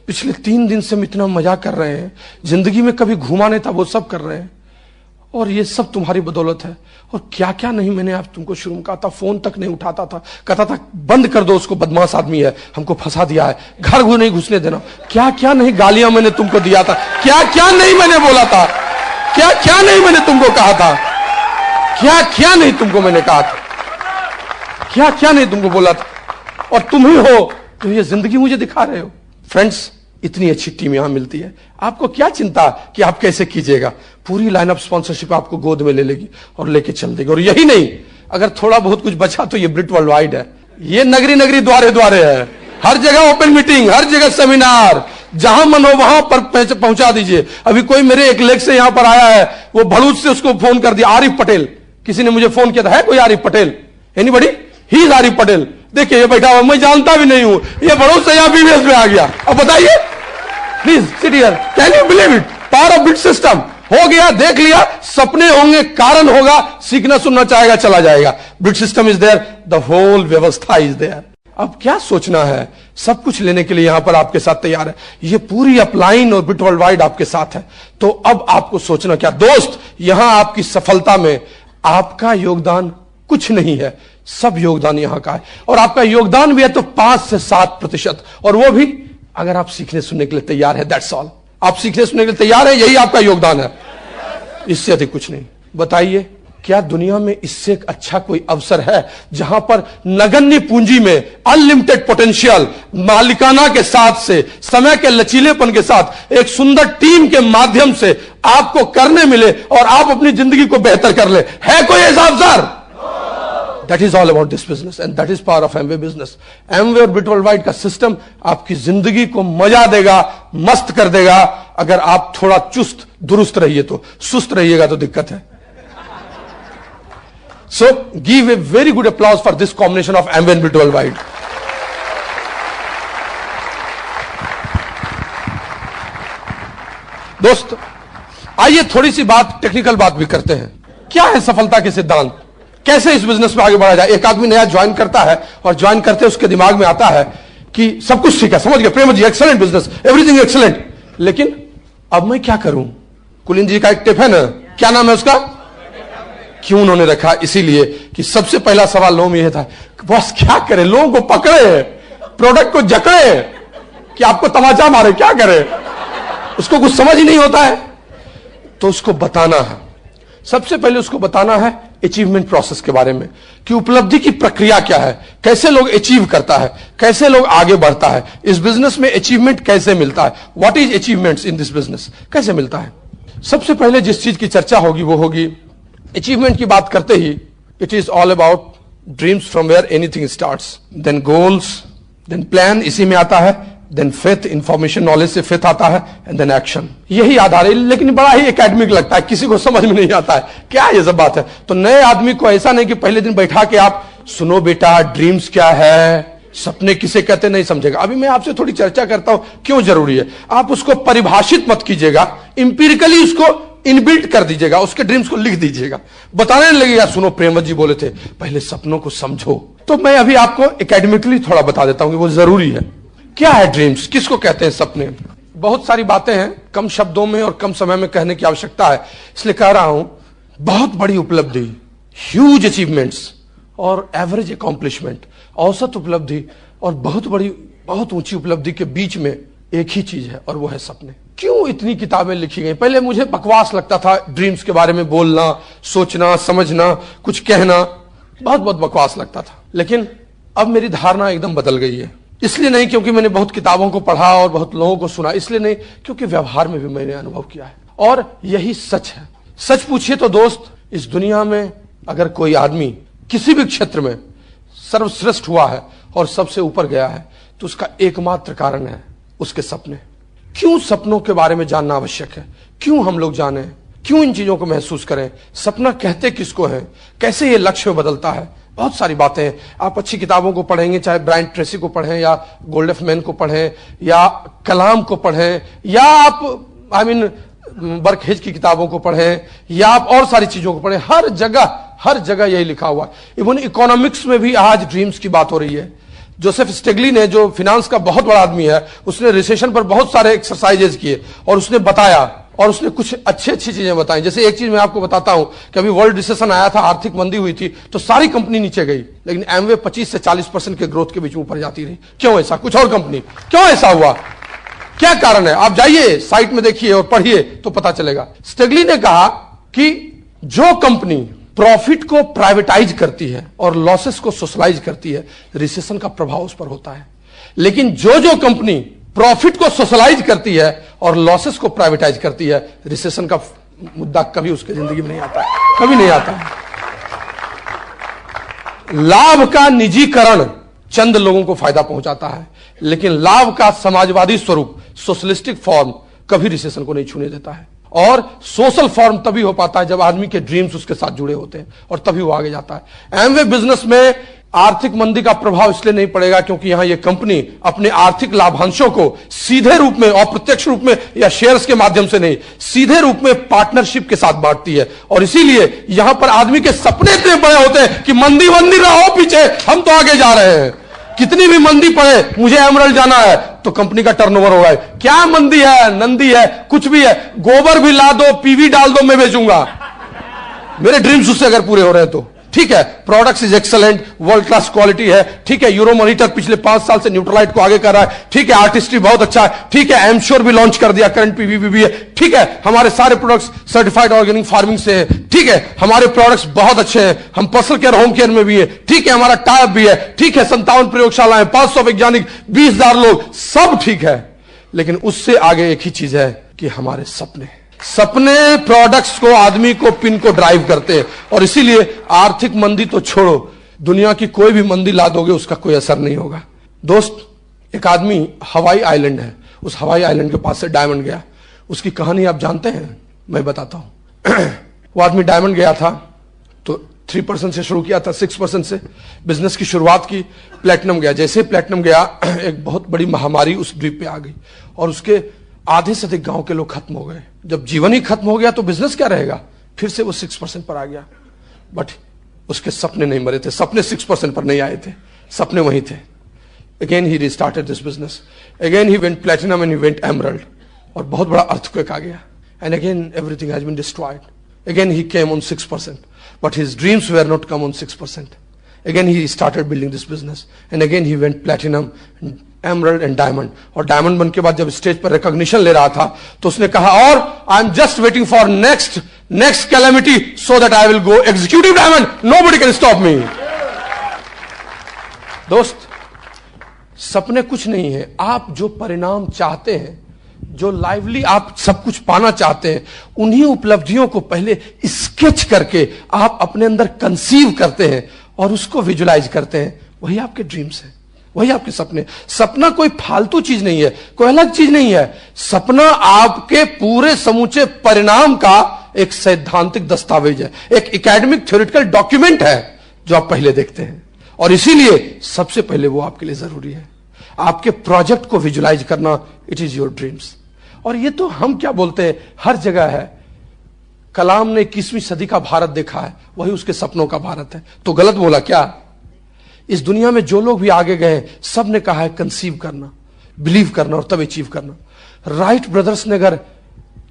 पिछले 3 दिन से हम इतना मजा कर रहे हैं, जिंदगी में कभी घूमा नहीं था वो सब कर रहे हैं, और ये सब तुम्हारी बदौलत है। और क्या क्या नहीं मैंने आप तुमको शुरू में कहा था, फोन तक नहीं उठाता था, कहता था बंद कर दो उसको, बदमाश आदमी है, हमको फंसा दिया है, घर को नहीं घुसने देना। क्या क्या नहीं गालियां मैंने तुमको दिया था, क्या क्या नहीं मैंने बोला था, क्या क्या नहीं मैंने तुमको कहा था, क्या क्या नहीं तुमको मैंने कहा था, क्या क्या नहीं तुमको बोला था, और तुम ही हो तो ये जिंदगी मुझे दिखा रहे हो। फ्रेंड्स, इतनी अच्छी टीम यहां मिलती है, आपको क्या चिंता कि आप कैसे कीजिएगा। पूरी लाइन ऑफ स्पॉन्सरशिप आपको गोद में ले लेगी और लेके चल देगी। और यही नहीं, अगर थोड़ा बहुत कुछ बचा तो ये ब्रिट वर्ल्ड वाइड है, ये नगरी नगरी द्वारे द्वारे है, हर जगह ओपन मीटिंग, हर जगह सेमिनार, जहां मन हो वहां पर पहुंचा दीजिए। अभी कोई मेरे एक लेग से यहां पर आया है, वो भड़ूच से उसको फोन कर दिया, आरिफ पटेल, किसी ने मुझे फोन किया था, है कोई Arif Patel, anybody? He is Arif Patel, देखिए ये बैठा हुआ, मैं जानता भी नहीं हूं, ये भड़ूच से यहां BBS में आ गया। अब बताइए, please sit here, can you believe it, power of bit system. हो गया, देख लिया, सपने होंगे, कारण होगा, सीखना सुनना चाहेगा, चला जाएगा। Bridge system is there, the whole व्यवस्था इज देयर। अब क्या सोचना है, सब कुछ लेने के लिए यहां पर आपके साथ तैयार है। ये पूरी अपलाइन और बिट वर्ल्ड वाइड आपके साथ है। तो अब आपको सोचना क्या, दोस्त, यहां आपकी सफलता में आपका योगदान कुछ नहीं है, सब योगदान यहां का है। और आपका योगदान भी है तो 5 से 7%, और वो भी अगर आप सीखने सुनने के लिए तैयार है। That's all. आप सीखने सुनने के लिए तैयार है, यही आपका योगदान है, इससे अधिक कुछ नहीं। बताइए, क्या दुनिया में इससे एक अच्छा कोई अवसर है जहां पर नगण्य पूंजी में अनलिमिटेड पोटेंशियल, मालिकाना के साथ से, समय के लचीलेपन के साथ, एक सुंदर टीम के माध्यम से आपको करने मिले और आप अपनी जिंदगी को बेहतर कर ले? है कोई ऐसा अवसर? That is all about this business and that is power of Amway business. Amway और बिट वर्ल्ड वाइड का सिस्टम आपकी जिंदगी को मजा देगा, मस्त कर देगा। अगर आप थोड़ा चुस्त दुरुस्त रहिए तो, सुस्त रहिएगा तो दिक्कत है। So give a very good applause for this combination of Amway and bit world wide. दोस्त, आइए थोड़ी सी बात, टेक्निकल बात भी करते हैं। क्या है सफलता के सिद्धांत, कैसे इस बिजनेस में आगे बढ़ा जाए? एक आदमी नया ज्वाइन करता है और ज्वाइन करते उसके दिमाग में आता है कि सब कुछ ठीक है, समझ गया Prem ji, excellent business, everything excellent, लेकिन अब मैं क्या करूं? कुलीन जी का एक टिप है ना, क्या नाम है उसका? क्यों उन्होंने रखा? इसीलिए कि सबसे पहला सवाल लोगों में यह था, बॉस क्या करें, लोगों को पकड़े, प्रोडक्ट को जकड़े कि आपको तमाचा मारे, क्या करें? उसको कुछ समझ ही नहीं होता है। तो उसको बताना है, सबसे पहले उसको बताना है अचीवमेंट प्रोसेस के बारे में, कि उपलब्धि की प्रक्रिया क्या है, कैसे लोग अचीव करता है, कैसे लोग आगे बढ़ता है, इस बिजनेस में अचीवमेंट कैसे मिलता है, what is achievements in this business, कैसे मिलता है। सबसे पहले जिस चीज की चर्चा होगी वो होगी अचीवमेंट की बात करते ही, it is all about dreams from where anything starts, then goals, then plan, इसी में आता है, देन फेथ, इंफॉर्मेशन नॉलेज से फेथ आता है, एंड देन एक्शन। यही आधार है, लेकिन बड़ा ही एकेडमिक लगता है, किसी को समझ में नहीं आता है क्या ये सब बात है। तो नए आदमी को ऐसा नहीं कि पहले दिन बैठा के आप सुनो बेटा ड्रीम्स क्या है, सपने किसे कहते, नहीं समझेगा। अभी मैं आपसे थोड़ी चर्चा करता हूं, क्यों जरूरी है। आप उसको परिभाषित मत कीजिएगा, इंपिरिकली उसको इनबिल्ट कर दीजिएगा, उसके ड्रीम्स को लिख दीजिएगा, बताने लगेगा, सुनो प्रेमवत जी बोले थे पहले सपनों को समझो। तो मैं अभी आपको एकेडमिकली थोड़ा बता देता हूं कि वो जरूरी है। क्या है ड्रीम्स, किसको कहते हैं सपने? बहुत सारी बातें हैं, कम शब्दों में और कम समय में कहने की आवश्यकता है, इसलिए कह रहा हूं। बहुत बड़ी उपलब्धि, ह्यूज अचीवमेंट्स और एवरेज अकॉम्प्लिशमेंट, औसत उपलब्धि और बहुत बड़ी, बहुत ऊंची उपलब्धि के बीच में एक ही चीज है, और वो है सपने। क्यों इतनी किताबें लिखी गई? पहले मुझे बकवास लगता था ड्रीम्स के बारे में बोलना, सोचना, समझना, कुछ कहना, बहुत बहुत बकवास लगता था। लेकिन अब मेरी धारणा एकदम बदल गई है। इसलिए नहीं क्योंकि मैंने बहुत किताबों को पढ़ा और बहुत लोगों को सुना, इसलिए नहीं, क्योंकि व्यवहार में भी मैंने अनुभव किया है, और यही सच है। सच पूछिए तो दोस्त, इस दुनिया में अगर कोई आदमी किसी भी क्षेत्र में सर्वश्रेष्ठ हुआ है और सबसे ऊपर गया है, तो उसका एकमात्र कारण है उसके सपने। क्यों सपनों के बारे में जानना आवश्यक है, क्यों हम लोग जाने, क्यों इन चीजों को महसूस करें, सपना कहते किसको है, कैसे ये लक्ष्य में बदलता है, बहुत सारी बातें हैं। आप अच्छी किताबों को पढ़ेंगे, चाहे ब्रायन ट्रेसी को पढ़ें या गोल्डफ मैन को पढ़ें या कलाम को पढ़ें, या आप बर्कहेज की किताबों को पढ़ें, या आप और सारी चीजों को पढ़ें, हर जगह यही लिखा हुआ है। इवन इकोनॉमिक्स में भी आज ड्रीम्स की बात हो रही है। जोसेफ स्टेगली ने, जो फिनांस का बहुत बड़ा आदमी है, उसने रिसेशन पर बहुत सारे एक्सरसाइजेज किए और उसने बताया, और उसने कुछ अच्छी चीजें बताई। जैसे एक चीज मैं आपको बताता हूं कि अभी वर्ल्ड रिसेशन आया था, आर्थिक मंदी हुई थी, तो सारी कंपनी नीचे गई, लेकिन एमवे 25 से 40% के ग्रोथ के बीच में ऊपर जाती रही। क्यों ऐसा? कुछ और कंपनी, क्यों ऐसा हुआ, क्या कारण है? आप जाइए साइट में देखिए और पढ़िए तो पता चलेगा। स्टेगली ने कहा कि जो कंपनी प्रॉफिट को प्राइवेटाइज करती है और लॉसेस को सोशलाइज करती है, रिसेशन का प्रभाव उस पर होता है। लेकिन जो कंपनी प्रॉफिट को सोशलाइज करती है और लॉसेस को प्राइवेटाइज करती है, रिसेशन का मुद्दा कभी उसकी जिंदगी में नहीं आता है, कभी नहीं आता है। लाभ का निजीकरण चंद लोगों को फायदा पहुंचाता है, लेकिन लाभ का समाजवादी स्वरूप, सोशलिस्टिक फॉर्म, कभी रिसेशन को नहीं छूने देता है। और सोशल फॉर्म तभी हो पाता है जब आदमी के ड्रीम्स उसके साथ जुड़े होते हैं, और तभी वो आगे जाता है। एमवे बिजनेस में आर्थिक मंदी का प्रभाव इसलिए नहीं पड़ेगा क्योंकि यहां यह कंपनी अपने आर्थिक लाभांशों को सीधे रूप में, अप्रत्यक्ष रूप में या शेयर्स के माध्यम से नहीं, सीधे रूप में पार्टनरशिप के साथ बांटती है। और इसीलिए यहां पर आदमी के सपने इतने बड़े होते हैं कि मंदी वंदी रहो पीछे, हम तो आगे जा रहे हैं। कितनी भी मंदी पड़े, मुझे एमरल्ड जाना है तो कंपनी का टर्नओवर होगा। क्या मंदी है, नंदी है, कुछ भी है, गोबर भी ला दो, पीवी डाल दो, मैं बेचूंगा। मेरे ड्रीम्स उससे अगर पूरे हो रहे हैं तो ठीक है। Products is excellent, world class quality है, ठीक है। यूरो मॉनिटर पिछले 5 साल से न्यूट्रलाइट को आगे कर रहा है, ठीक है। आर्टिस्ट्री बहुत अच्छा है, ठीक है। एमश्योर भी लॉन्च कर दिया, करंट पीवी भी है, ठीक है। हमारे सारे प्रोडक्ट्स सर्टिफाइड ऑर्गेनिक फार्मिंग से है, ठीक है। हमारे प्रोडक्ट्स बहुत अच्छे हैं, हम पर्सनल केयर, होम केयर में भी है, ठीक है। हमारा टाइप भी है, ठीक है। 57 प्रयोगशालाएं, 500 वैज्ञानिक, 20,000 लोग, सब ठीक है। लेकिन उससे आगे एक ही चीज है कि हमारे सपने प्रोडक्ट्स को, आदमी को, पिन को ड्राइव करते हैं। और इसीलिए आर्थिक मंदी तो छोड़ो, दुनिया की कोई भी मंदी ला दोगे उसका कोई असर नहीं होगा। दोस्त, एक आदमी हवाई आइलैंड है, उस हवाई आइलैंड के पास से डायमंड गया। उसकी कहानी आप जानते हैं, मैं बताता हूं। वो आदमी डायमंड गया था तो 3% से शुरू किया था, 6% से बिजनेस की शुरुआत की, प्लेटिनम गया। जैसे प्लेटिनम गया, एक बहुत बड़ी महामारी उस द्वीप पे आ गई और उसके आधे से अधिक गांव के लोग खत्म हो गए। जब जीवन ही खत्म हो गया तो बिजनेस क्या रहेगा। फिर से वो 6% पर आ गया, बट उसके सपने नहीं मरे थे। सपने 6% पर नहीं आए थे, सपने वहीं थे। Again he restarted this business, again he went platinum and he went emerald, और बहुत बड़ा अर्थक्वेक आ गया and again everything has been destroyed. Again he came on 6%, but his dreams were not come on 6%. Again he started building this business, and again he went platinum, emerald and diamond. और diamond बन के बाद जब stage पर recognition ले रहा था तो उसने कहा, और I am just waiting for next calamity so that I will go executive diamond. Nobody can stop me. दोस्त, सपने कुछ नहीं है। आप जो परिणाम चाहते हैं, जो लाइवली आप सब कुछ पाना चाहते हैं, उन्हीं उपलब्धियों को पहले स्केच करके आप अपने अंदर कंसीव करते हैं और उसको विजुलाइज करते हैं। वही आपके ड्रीम्स हैं, वही आपके सपने। सपना कोई फालतू चीज नहीं है, कोई अलग चीज नहीं है। सपना आपके पूरे समूचे परिणाम का एक सैद्धांतिक दस्तावेज है, एक एकेडमिक थ्योरेटिकल डॉक्यूमेंट है जो आप पहले देखते हैं। और इसीलिए सबसे पहले वो आपके लिए जरूरी है। आपके प्रोजेक्ट को विजुलाइज करना, इट इज योर ड्रीम्स। और ये तो हम क्या बोलते हैं, हर जगह है। कलाम ने 21वीं सदी का भारत देखा है, वही उसके सपनों का भारत है। तो गलत बोला क्या? इस दुनिया में जो लोग भी आगे गए, सब ने कहा है कंसीव करना, बिलीव करना और तब अचीव करना। राइट ब्रदर्स ने अगर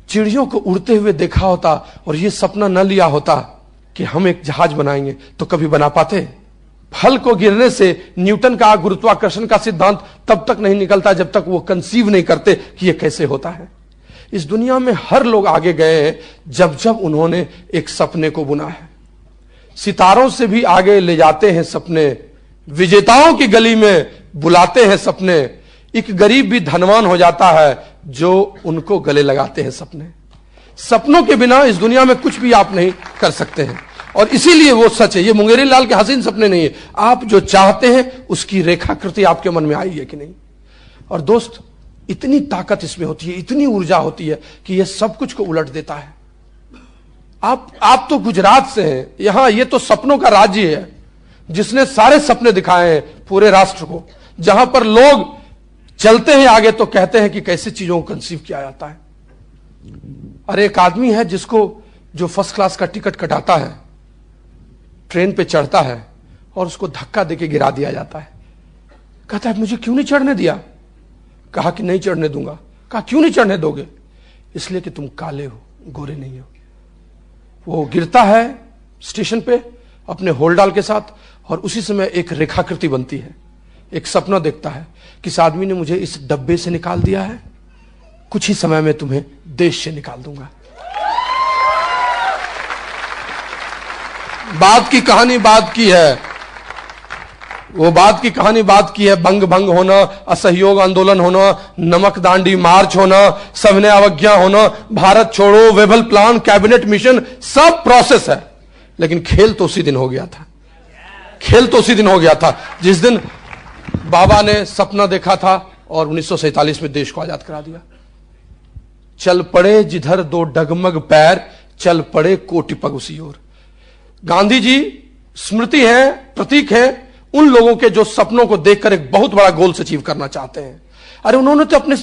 चिड़ियों को उड़ते हुए देखा होता और ये सपना न लिया होता कि हम एक जहाज बनाएंगे, तो कभी बना पाते? फल को गिरने से न्यूटन का गुरुत्वाकर्षण का सिद्धांत तब तक नहीं निकलता जब तक वो कंसीव नहीं करते कि ये कैसे होता है। इस दुनिया में हर लोग आगे गए हैं जब जब उन्होंने एक सपने को बुना है। सितारों से भी आगे ले जाते हैं सपने, विजेताओं की गली में बुलाते हैं सपने। एक गरीब भी धनवान हो जाता है जो उनको गले लगाते हैं सपने। सपनों के बिना इस दुनिया में कुछ भी आप नहीं कर सकते हैं। और इसीलिए वो सच है, ये मुंगेरी लाल के हसीन सपने नहीं है। आप जो चाहते हैं उसकी रेखाकृति आपके मन में आई है कि नहीं? और दोस्त, इतनी ताकत इसमें होती है, इतनी ऊर्जा होती है कि ये सब कुछ को उलट देता है। आप तो गुजरात से हैं, यहां ये तो सपनों का राज्य है जिसने सारे सपने दिखाए हैं पूरे राष्ट्र को, जहां पर लोग चलते हैं आगे तो कहते हैं कि कैसे चीजों को कंसीव किया जाता है। अरे एक आदमी है जिसको, जो फर्स्ट क्लास का टिकट कटाता है, ट्रेन पे चढ़ता है और उसको धक्का देके गिरा दिया जाता है। कहता है मुझे क्यों नहीं चढ़ने दिया? कहा कि नहीं चढ़ने दूंगा। कहा क्यों नहीं चढ़ने दोगे? इसलिए कि तुम काले हो, गोरे नहीं हो। वो गिरता है स्टेशन पे अपने होल्डाल के साथ और उसी समय एक रेखाकृति बनती है। एक सपना देखता है कि इस आदमी ने मुझे इस डब्बे से निकाल दिया है, कुछ ही समय में तुम्हें देश से निकाल दूंगा। बात की कहानी बात की है, वो बात की कहानी बात की है। बंग भंग होना, असहयोग आंदोलन होना, नमक दांडी मार्च होना, सविनय अवज्ञा होना, भारत छोड़ो, वेबल प्लान, कैबिनेट मिशन, सब प्रोसेस है। लेकिन खेल तो उसी दिन हो गया था। खेल तो उसी दिन हो गया था जिस दिन बाबा ने सपना देखा था और 1947 में देश को आजाद करा दिया। चल पड़े जिधर दो डगमग पैर, चल पड़े कोटि पग उसी ओर। गांधी जी स्मृति है, प्रतीक है, उन लोगों के जो सपनों को देखकर एक बहुत बड़ा गोल्स अचीव करना चाहते हैं। अरे उन्होंने तो अपने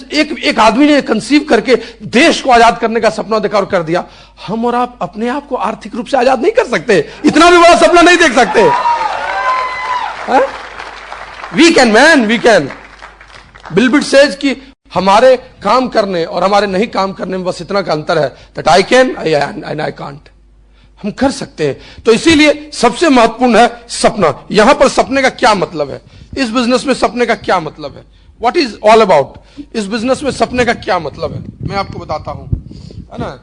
एक आदमी ने कंसीव करके देश को आजाद करने का सपना देखा और कर दिया। हम और आप अपने आप को आर्थिक रूप से आजाद नहीं कर सकते, इतना भी बड़ा सपना नहीं देख सकते। We can man, we can. Bill Gates says कि हमारे काम करने और हमारे नहीं काम करने में बस इतना का अंतर है, that I can and I can't. हम कर सकते हैं। तो इसीलिए सबसे महत्वपूर्ण है सपना। यहां पर सपने का क्या मतलब है, इस बिजनेस में सपने का क्या मतलब है, व्हाट इज ऑल अबाउट। इस बिजनेस में सपने का क्या मतलब है, मैं आपको बताता हूं, है ना।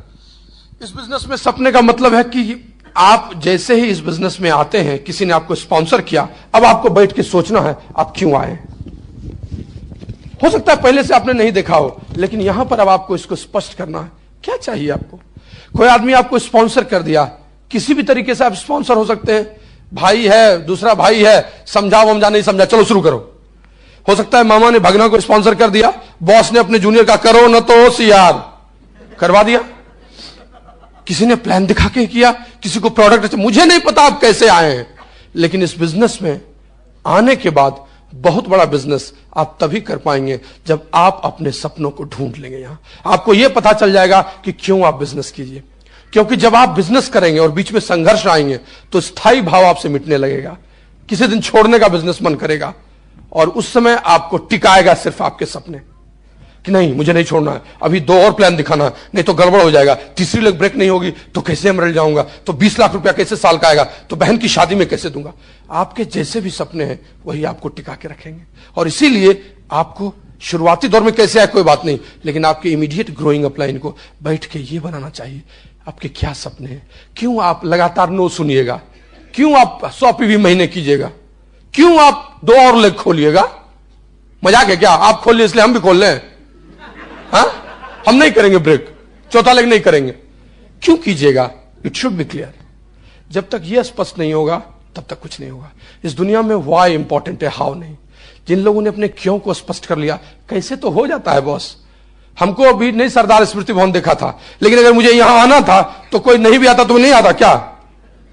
इस बिजनेस में सपने का मतलब है कि आप जैसे ही इस बिजनेस में आते हैं, किसी ने आपको स्पॉन्सर किया, अब आपको बैठ के सोचना है आप क्यों आए। हो सकता है पहले से आपने नहीं देखा हो, लेकिन यहां पर अब आपको इसको स्पष्ट करना है क्या चाहिए आपको। कोई आदमी आपको स्पॉन्सर कर दिया, किसी भी तरीके से आप स्पॉन्सर हो सकते हैं। भाई है, दूसरा भाई है, समझा वमझा नहीं समझा, चलो शुरू करो। हो सकता है मामा ने भगना को स्पॉन्सर कर दिया, बॉस ने अपने जूनियर का करो न तो होश यार करवा दिया। किसी ने प्लान दिखा के किया, किसी को प्रोडक्ट, मुझे नहीं पता आप कैसे आए हैं, लेकिन इस बिजनेस में आने के बाद बहुत बड़ा बिजनेस आप तभी कर पाएंगे जब आप अपने सपनों को ढूंढ लेंगे। यहां आपको यह पता चल जाएगा कि क्यों आप बिजनेस कीजिए। क्योंकि जब आप बिजनेस करेंगे और बीच में संघर्ष आएंगे तो स्थायी भाव आपसे मिटने लगेगा, किसी दिन छोड़ने का बिजनेस मन करेगा, और उस समय आपको टिकाएगा सिर्फ आपके सपने कि नहीं मुझे नहीं छोड़ना है, अभी 2 और प्लान दिखाना है, नहीं तो गड़बड़ हो जाएगा, तीसरी लेग ब्रेक नहीं होगी तो कैसे मर जाऊंगा, तो 20 लाख रुपया कैसे साल का आएगा, तो बहन की शादी में कैसे दूंगा। आपके जैसे भी सपने हैं वही आपको टिका के रखेंगे। और इसीलिए आपको शुरुआती दौर में कैसे आए कोई बात नहीं, लेकिन आपके इमीडिएट ग्रोइंग अपलाइन को बैठ के ये बनाना चाहिए आपके क्या सपने हैं। क्यों आप लगातार नो सुनिएगा, क्यों आप 100 पीवी महीने कीजिएगा, क्यों आप 2 और लेग खोलिएगा। मजाक है क्या, आप खोल लिए इसलिए हम भी खोल लें। हाँ, हम नहीं करेंगे ब्रेक, 4था लेग नहीं करेंगे। क्यों कीजिएगा, इट शुड बी क्लियर। जब तक यह स्पष्ट नहीं होगा तब तक कुछ नहीं होगा। इस दुनिया में व्हाई इंपॉर्टेंट है, हाउ नहीं। जिन लोगों ने अपने क्यों को स्पष्ट कर लिया, कैसे तो हो जाता है बॉस। हमको अभी नहीं सरदार स्मृति भवन देखा था, लेकिन अगर मुझे यहां आना था तो कोई नहीं भी आता तो नहीं आता, क्या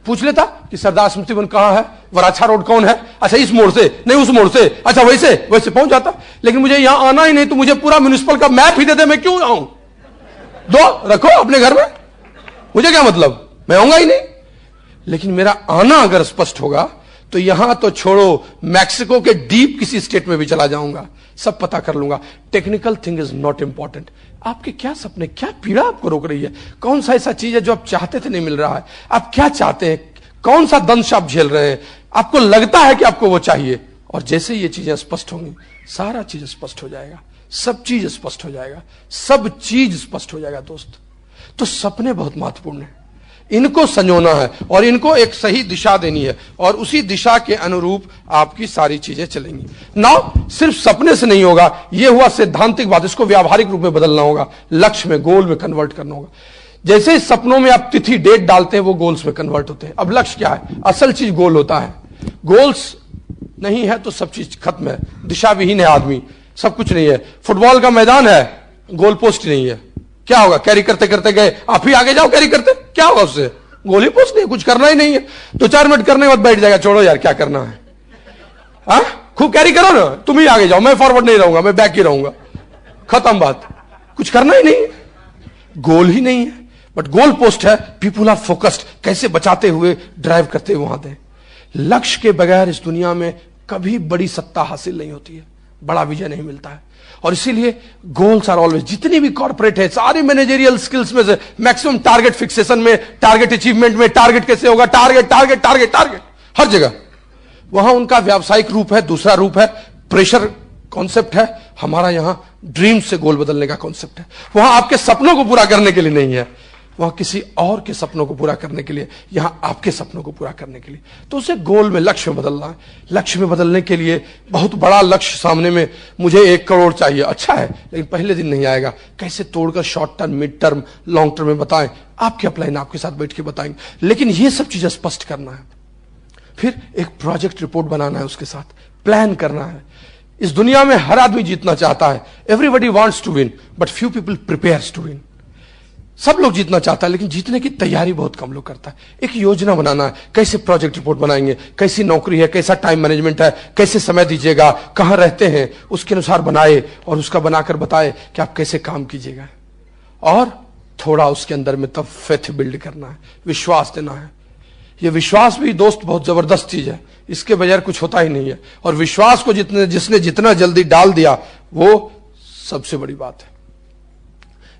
पूछ लेता कि सरदार स्मृति भवन कहां है, वराछा रोड कौन है, अच्छा इस मोड़ से, नहीं उस मोड़ से, अच्छा वैसे वैसे पहुंच जाता। लेकिन मुझे यहां आना ही नहीं तो मुझे पूरा म्युनिसिपल का मैप ही दे दे, मैं क्यों आऊं। दो रखो अपने घर में, मुझे क्या मतलब, मैं आऊंगा ही नहीं। लेकिन मेरा आना अगर स्पष्ट होगा तो यहां तो छोड़ो, मैक्सिको के डीप किसी स्टेट में भी चला जाऊंगा, सब पता कर लूंगा। Technical thing is not important. आपके क्या सपने, क्या पीड़ा आपको रोक रही है, कौन सा ऐसा चीज है जो आप चाहते थे नहीं मिल रहा है, आप क्या चाहते हैं, कौन सा दंश आप झेल रहे हैं, आपको लगता है कि आपको वो चाहिए। और जैसे ये चीजें स्पष्ट होंगी सारा चीज स्पष्ट हो जाएगा, सब चीज स्पष्ट हो जाएगा, सब चीज स्पष्ट हो जाएगा दोस्त। तो सपने बहुत महत्वपूर्ण है, इनको संजोना है और इनको एक सही दिशा देनी है, और उसी दिशा के अनुरूप आपकी सारी चीजें चलेंगी। नाउ सिर्फ सपने से नहीं होगा, यह हुआ सैद्धांतिक बात, इसको व्यावहारिक रूप में बदलना होगा, लक्ष्य में, गोल में कन्वर्ट करना होगा। जैसे सपनों में आप तिथि डेट डालते हैं वो गोल्स में कन्वर्ट होते हैं। अब लक्ष्य क्या है, असल चीज गोल होता है। गोल्स नहीं है तो सब चीज खत्म है, दिशा विहीन है आदमी, सब कुछ नहीं है। फुटबॉल का मैदान है, गोल पोस्ट नहीं है, क्या होगा, कैरी करते करते गए, आप ही आगे जाओ कैरी करते, क्या होगा उससे, गोल ही पोस्ट नहीं, कुछ करना ही नहीं है। 2-4 मिनट करने के बाद बैठ जाएगा, छोड़ो यार क्या करना है, हाँ खूब कैरी करो ना, तुम ही आगे जाओ, मैं फॉरवर्ड नहीं रहूंगा, मैं बैक ही रहूंगा, खत्म बात, कुछ करना ही नहीं है, गोल ही नहीं है। बट गोल पोस्ट है, पीपुल आर फोकस्ड, कैसे बचाते हुए ड्राइव करते हुए वहां दे। लक्ष्य के बगैर इस दुनिया में कभी बड़ी सत्ता हासिल नहीं होती है, बड़ा विजय नहीं मिलता है। और इसीलिए गोल्स आर ऑलवेज, जितनी भी कॉर्पोरेट है, सारी मैनेजरियल स्किल्स में से मैक्सिमम टारगेट फिक्सेशन में, टारगेट अचीवमेंट में, टारगेट कैसे होगा, टारगेट टारगेट टारगेट टारगेट हर जगह। वहां उनका व्यावसायिक रूप है, दूसरा रूप है प्रेशर कॉन्सेप्ट है, हमारा यहां ड्रीम से गोल बदलने का कॉन्सेप्ट है। वहां आपके सपनों को पूरा करने के लिए नहीं है, वहां किसी और के सपनों को पूरा करने के लिए, यहां आपके सपनों को पूरा करने के लिए। तो उसे गोल में, लक्ष्य में बदलना है। लक्ष्य में बदलने के लिए बहुत बड़ा लक्ष्य सामने में, मुझे 1 करोड़ चाहिए, अच्छा है, लेकिन पहले दिन नहीं आएगा, कैसे तोड़कर short term, mid term, long term में बताएं, आपके अपलाइन आपके साथ बैठ के बताएंगे। लेकिन ये सब चीजें स्पष्ट करना है, फिर एक प्रोजेक्ट रिपोर्ट बनाना है, उसके साथ प्लान करना है। इस दुनिया में हर आदमी जीतना चाहता है, everybody wants to win but few people prepares to win. सब लोग जीतना चाहता है, लेकिन जीतने की तैयारी बहुत कम लोग करता है। एक योजना बनाना है, कैसे प्रोजेक्ट रिपोर्ट बनाएंगे, कैसी नौकरी है, कैसा टाइम मैनेजमेंट है, कैसे समय दीजिएगा, कहां रहते हैं, उसके अनुसार बनाए और उसका बनाकर बताए कि आप कैसे काम कीजिएगा। और थोड़ा उसके अंदर में तब फेथ बिल्ड करना है, विश्वास देना है। ये विश्वास भी दोस्त बहुत जबरदस्त चीज है, इसके बगैर कुछ होता ही नहीं है। और विश्वास को जिसने जितना जल्दी डाल दिया वो सबसे बड़ी बात है।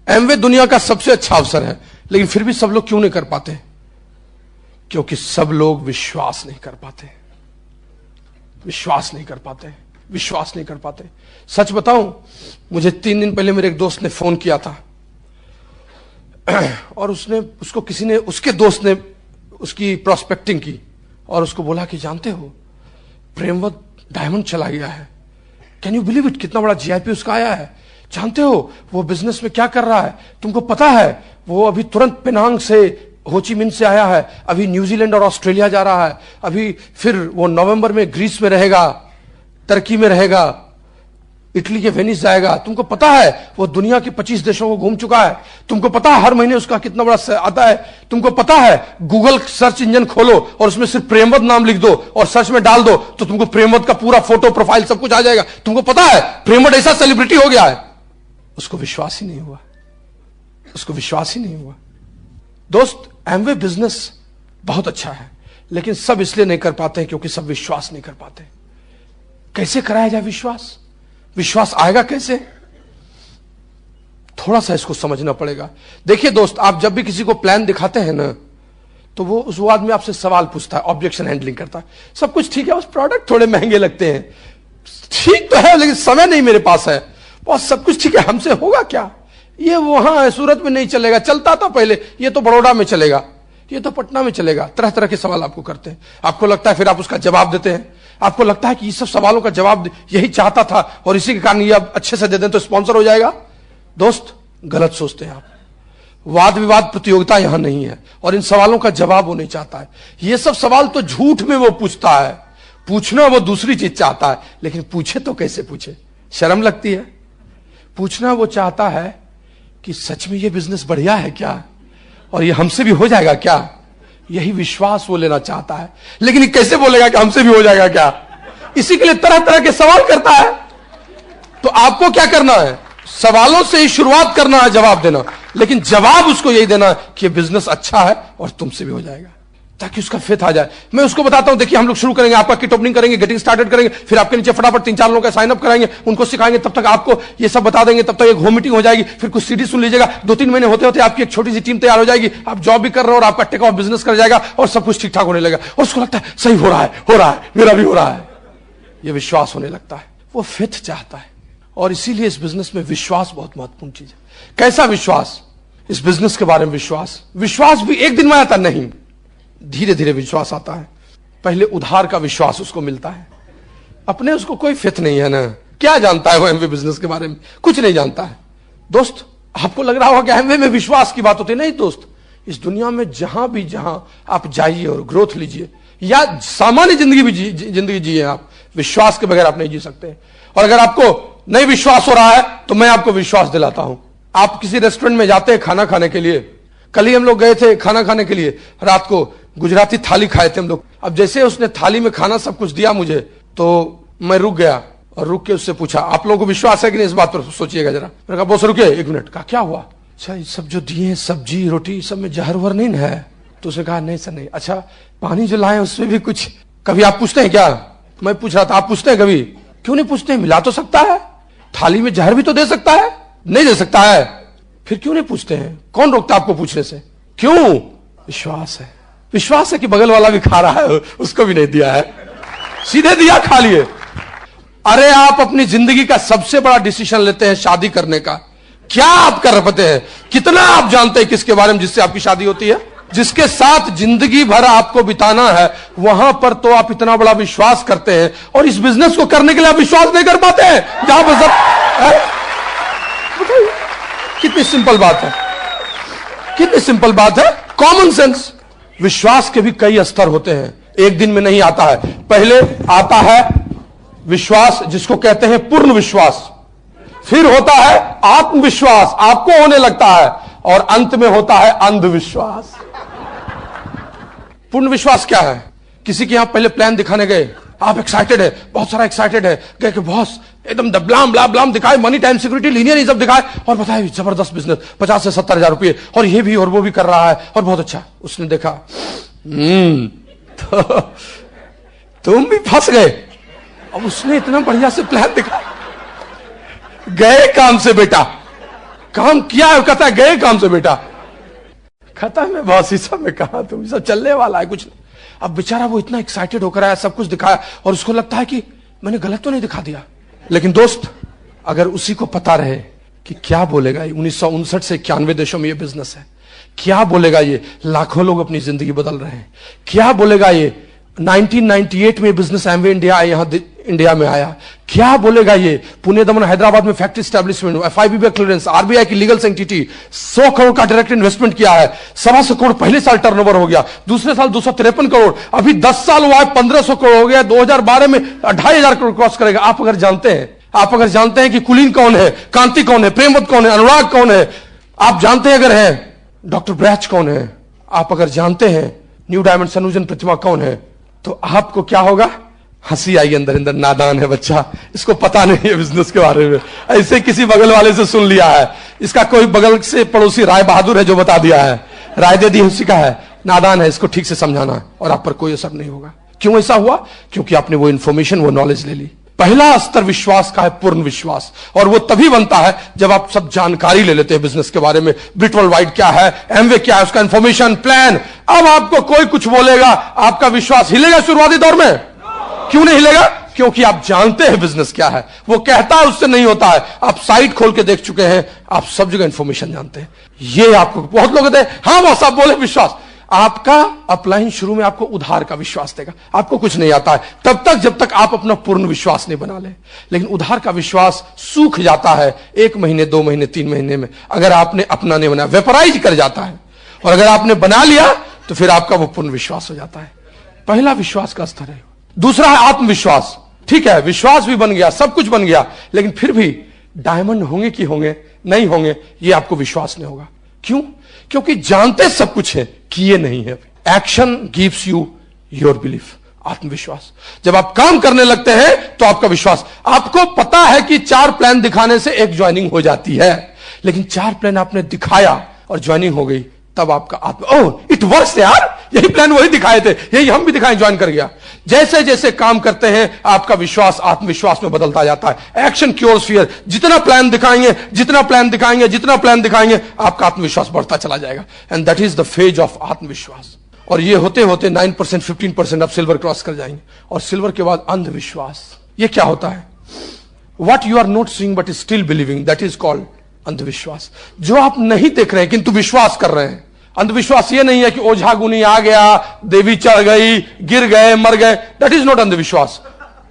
एमवे दुनिया का सबसे अच्छा अवसर है, लेकिन फिर भी सब लोग क्यों नहीं कर पाते? क्योंकि सब लोग विश्वास नहीं कर पाते, विश्वास नहीं कर पाते, विश्वास नहीं कर पाते। सच बताऊं, मुझे 3 दिन पहले मेरे एक दोस्त ने फोन किया था और उसके दोस्त ने उसकी प्रोस्पेक्टिंग की और उसको बोला कि जानते हो प्रेमवत डायमंड चला गया है, कैन यू बिलीव इट, कितना बड़ा जीआईपी उसका आया है, जानते हो वो बिजनेस में क्या कर रहा है, तुमको पता है वो अभी तुरंत पेनांग से होची मिन्ह से आया है, अभी न्यूजीलैंड और ऑस्ट्रेलिया जा रहा है, अभी फिर वो नवंबर में ग्रीस में रहेगा, टर्की में रहेगा, इटली के वेनिस जाएगा। तुमको पता है वो दुनिया के 25 देशों को घूम चुका है, तुमको पता है हर महीने उसका कितना बड़ा आता है, तुमको पता है गूगल सर्च इंजन खोलो और उसमें सिर्फ प्रेमवत नाम लिख दो और सर्च में डाल दो तो तुमको प्रेमवत का पूरा फोटो प्रोफाइल सब कुछ आ जाएगा। तुमको पता है प्रेमवत ऐसा सेलिब्रिटी हो गया है। उसको विश्वास ही नहीं हुआ, उसको विश्वास ही नहीं हुआ। दोस्त, एमवे बिजनेस बहुत अच्छा है, लेकिन सब इसलिए नहीं कर पाते हैं क्योंकि सब विश्वास नहीं कर पाते। कैसे कराया जाए विश्वास? विश्वास आएगा कैसे? थोड़ा सा इसको समझना पड़ेगा। देखिए दोस्त, आप जब भी किसी को प्लान दिखाते हैं ना, तो वो उस आदमी आपसे सवाल पूछता है, ऑब्जेक्शन हैंडलिंग करता है। सब कुछ ठीक है, उस प्रोडक्ट थोड़े महंगे लगते हैं, ठीक तो है, लेकिन समय नहीं मेरे पास है, बहुत सब कुछ ठीक है, हमसे होगा क्या? ये वहां है, सूरत में नहीं चलेगा, चलता था पहले, ये तो बड़ौदा में चलेगा, ये तो पटना में चलेगा। तरह तरह के सवाल आपको करते हैं, आपको लगता है फिर आप उसका जवाब देते हैं, आपको लगता है कि ये सब सवालों का जवाब यही चाहता था और इसी के कारण ये अब अच्छे से दे दें तो स्पॉन्सर हो जाएगा। दोस्त, गलत सोचते हैं आप। वाद विवाद प्रतियोगिता यहां नहीं है और इन सवालों का जवाब वो नहीं चाहता है। ये सब सवाल तो झूठ में वो पूछता है, पूछना वो दूसरी चीज चाहता है, लेकिन पूछे तो कैसे पूछे? शर्म लगती है। पूछना वो चाहता है कि सच में ये बिजनेस बढ़िया है क्या, और ये हमसे भी हो जाएगा क्या? यही विश्वास वो लेना चाहता है, लेकिन ये कैसे बोलेगा कि हमसे भी हो जाएगा क्या? इसी के लिए तरह तरह के सवाल करता है। तो आपको क्या करना है? सवालों से ही शुरुआत करना है, जवाब देना, लेकिन जवाब उसको यही देना है कि ये बिजनेस अच्छा है और तुमसे भी हो जाएगा, ताकि उसका फेथ आ जाए। मैं उसको बताता हूं, देखिए हम लोग शुरू करेंगे, आपका किट ओपनिंग करेंगे, गेटिंग स्टार्टेड करेंगे, फिर आपके नीचे फटाफट 3-4 लोगों का साइन अप कराएंगे, उनको सिखाएंगे, तब तक आपको ये सब बता देंगे, तब तक एक होम मीटिंग हो जाएगी, फिर कुछ सीडी सुन लीजिएगा, 2-3 महीने होते होते आपकी एक छोटी सी टीम तैयार हो जाएगी, आप जॉब भी कर रहे हो और आपका टेक ऑफ बिजनेस कर जाएगा और सब कुछ ठीक ठाक होने लगेगा। और उसको लगता है सही हो रहा है, मेरा भी हो रहा है। यह विश्वास होने लगता है, वो फेथ चाहता है। और इसीलिए इस बिजनेस में विश्वास बहुत महत्वपूर्ण चीज है। कैसा विश्वास? इस बिजनेस के बारे में विश्वास भी एक दिन में आता नहीं, धीरे धीरे विश्वास आता है। पहले उधार का विश्वास उसको मिलता है, अपने उसको कोई फेथ नहीं है ना, क्या जानता है वो एमवे बिजनेस के बारे में? कुछ नहीं जानता है। दोस्त, आपको लग रहा होगा कि एमवे में विश्वास की बात होती है। नहीं दोस्त, इस दुनिया में जहां आप जाइए और ग्रोथ लीजिए या सामान्य जिंदगी भी जिंदगी जिए, आप विश्वास के बगैर आप नहीं जी सकते। और अगर आपको नहीं विश्वास हो रहा है तो मैं आपको विश्वास दिलाता हूं। आप किसी रेस्टोरेंट में जाते हैं खाना खाने के लिए, कल ही हम लोग गए थे खाना खाने के लिए, रात को गुजराती थाली खाए थे हम लोग। अब जैसे उसने थाली में खाना सब कुछ दिया मुझे, तो मैं रुक गया और रुक के उससे पूछा, आप लोगों को विश्वास है कि नहीं इस बात पर? सोचिएगा जरा। मैंने कहा बॉस रुके 1 मिनट। कहा क्या हुआ? अच्छा ये सब जो दिए हैं, सब्जी रोटी, सब में जहर वर नहीं है? तो उसने कहा नहीं सर नहीं। अच्छा पानी जो लाए उसमें भी कुछ, कभी आप पूछते हैं क्या? मैं पूछ रहा था, आप पूछते हैं कभी? क्यों नहीं पूछते? मिला तो सकता है, थाली में जहर भी तो दे सकता है, नहीं दे सकता है, फिर क्यों नहीं पूछते हैं? कौन रोकता आपको पूछने से? क्यों? विश्वास है। विश्वास है कि बगल वाला भी खा रहा है, उसको भी नहीं दिया है, सीधे दिया, खा लिए। अरे आप अपनी जिंदगी का सबसे बड़ा डिसीजन लेते हैं शादी करने का, क्या आप कर पाते हैं? कितना आप जानते हैं किसके बारे में जिससे आपकी शादी होती है? जिसके साथ जिंदगी भर आपको बिताना है, वहां पर तो आप इतना बड़ा विश्वास करते हैं, और इस बिजनेस को करने के लिए आप विश्वास नहीं कर पाते हैं। जहां पर कितनी सिंपल बात है, कितनी सिंपल बात है, कॉमन सेंस। विश्वास के भी कई स्तर होते हैं, एक दिन में नहीं आता है। पहले आता है विश्वास जिसको कहते हैं पूर्ण विश्वास, फिर होता है आत्मविश्वास, आपको होने लगता है, और अंत में होता है अंधविश्वास। पूर्ण विश्वास क्या है? किसी के यहां पहले प्लान दिखाने गए, आप एक्साइटेड है, बहुत सारा एक्साइटेड है, गए कि बॉस एकदम ब्लाम ब्लाम ब्लाम दिखाए, मनी टाइम सिक्योरिटी लीनियर ये सब दिखाए और बताए जबरदस्त बिजनेस 50 से 70 हजार रुपये और ये भी और वो भी कर रहा है और बहुत अच्छा। उसने देखा तो तुम भी फंस गए। अब उसने इतना बढ़िया से प्लान दिखाया, गए काम से बेटा, काम किया है, कहता है गए काम से बेटा, खत्म है बॉस, इस सब में कहा तुम सब चलने वाला है कुछ नहीं। अब बेचारा वो इतना एक्साइटेड होकर आया, सब कुछ दिखाया और उसको लगता है कि मैंने गलत तो नहीं दिखा दिया। लेकिन दोस्त, अगर उसी को पता रहे कि क्या बोलेगा, 1959 से 91 देशों में ये बिजनेस है, क्या बोलेगा ये, लाखों लोग अपनी जिंदगी बदल रहे हैं, क्या बोलेगा ये, 1998 में बिजनेस एमवे इंडिया यहां इंडिया में आया, क्या बोलेगा ये, पुणे दमन हैदराबाद में factory establishment, FIB clearance, RBI की लीगल सेंटिटी, 100 करोड़ का डायरेक्ट इन्वेस्टमेंट किया है, 125 करोड़ पहले साल टर्नओवर हो गया, दूसरे साल 253 करोड़, अभी 10 साल हुआ है 1500 करोड़ हो गया, 2012 में 2500 करोड़ क्रॉस करेगा। आप अगर जानते हैं कि कुलीन कौन है, कांति कौन है, प्रेमवत कौन है, अनुराग कौन है, आप जानते हैं अगर है डॉक्टर ब्रैच कौन है, आप अगर जानते हैं न्यू डायमंड सनुजन प्रतिमा कौन है, तो आपको क्या होगा? हंसी आई अंदर अंदर, नादान है बच्चा, इसको पता नहीं है बिजनेस के बारे में, ऐसे किसी बगल वाले से सुन लिया है, इसका कोई बगल से पड़ोसी राय बहादुर है जो बता दिया है, राय दे दी उसी का है, नादान है, इसको ठीक से समझाना है और आप पर कोई असर नहीं होगा। क्यों ऐसा हुआ? क्योंकि आपने वो इंफॉर्मेशन, वो नॉलेज ले ली। पहला स्तर विश्वास का है पूर्ण विश्वास, और वो तभी बनता है जब आप सब जानकारी ले लेते हैं बिजनेस के बारे में, ब्रिट वर्ल्ड वाइड क्या है, एमवे क्या है, उसका इंफॉर्मेशन, प्लान। अब आपको कोई कुछ बोलेगा, आपका विश्वास हिलेगा शुरुआती दौर में? क्यों नहीं हिलेगा? क्योंकि आप जानते हैं बिजनेस क्या है, वो कहता है उससे नहीं होता है, आप साइट खोल के देख चुके हैं, आप सब जगह इंफॉर्मेशन जानते हैं। ये आपको बहुत लोग कहते हैं हाँ बॉस आप बोले विश्वास, आपका अपलाइन शुरू में आपको उधार का विश्वास देगा, आपको कुछ नहीं आता है तब तक जब तक आप अपना पूर्ण विश्वास नहीं बना ले। लेकिन उधार का विश्वास सूख जाता है 1 महीने 2 महीने 3 महीने में, अगर आपने अपना नहीं बनाया, वेपराइज कर जाता है, और अगर आपने बना लिया तो फिर आपका वो पूर्ण विश्वास हो जाता है। पहला विश्वास का स्तर है। दूसरा है आत्मविश्वास। ठीक है, विश्वास भी बन गया, सब कुछ बन गया, लेकिन फिर भी डायमंड होंगे कि होंगे नहीं होंगे ये आपको विश्वास नहीं होगा। क्यों? क्योंकि जानते सब कुछ है, किए नहीं है। Action gives you your belief, आत्मविश्वास। जब आप काम करने लगते हैं तो आपका विश्वास, आपको पता है कि 4 प्लान दिखाने से एक ज्वाइनिंग हो जाती है, लेकिन 4 प्लान आपने दिखाया और ज्वाइनिंग हो गई, तब आपका ओह इट वर्क्स यार, यही प्लान वही दिखाए थे, यही हम भी दिखाएं, ज्वाइन कर गया। जैसे जैसे काम करते हैं आपका विश्वास आत्मविश्वास में बदलता जाता है। एक्शन क्योर्स फियर, जितना प्लान दिखाएंगे जितना प्लान दिखाएंगे जितना प्लान दिखाएंगे आपका आत्मविश्वास बढ़ता चला जाएगा, and that is the phase of आत्मविश्वास। और ये होते होते 9% 15% आप सिल्वर क्रॉस कर जाएंगे, और सिल्वर के बाद अंधविश्वास। ये क्या होता है? What you are not seeing but still believing, that is called अंधविश्वास। जो आप नहीं देख रहे हैं किंतु विश्वास कर रहे हैं। अंधविश्वास ये नहीं है कि ओझा गुनी आ गया, देवी चढ़ गई, गिर गए, मर गए, दैट इज नॉट अंधविश्वास।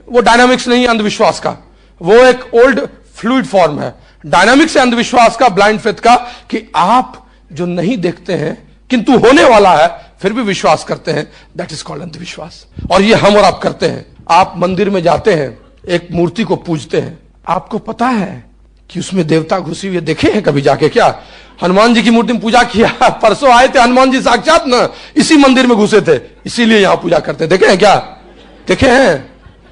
वो डायनामिक्स नहीं है अंधविश्वास का, वो एक ओल्ड फ्लूइड फॉर्म है। डायनामिक्स है अंधविश्वास का, ब्लाइंड फेथ का, कि आप जो नहीं देखते हैं किंतु होने वाला है फिर भी विश्वास करते हैं, दैट इज कॉल्ड अंधविश्वास। और ये हम और आप करते हैं। आप मंदिर में जाते हैं, एक मूर्ति को पूजते हैं, आपको पता है कि उसमें देवता घुसी हुई है, देखे हैं कभी जाके? क्या हनुमान जी की मूर्ति में पूजा किया, परसों आए थे हनुमान जी साक्षात ना, इसी मंदिर में घुसे थे, इसीलिए यहां पूजा करते हैं। देखे हैं क्या? देखे हैं?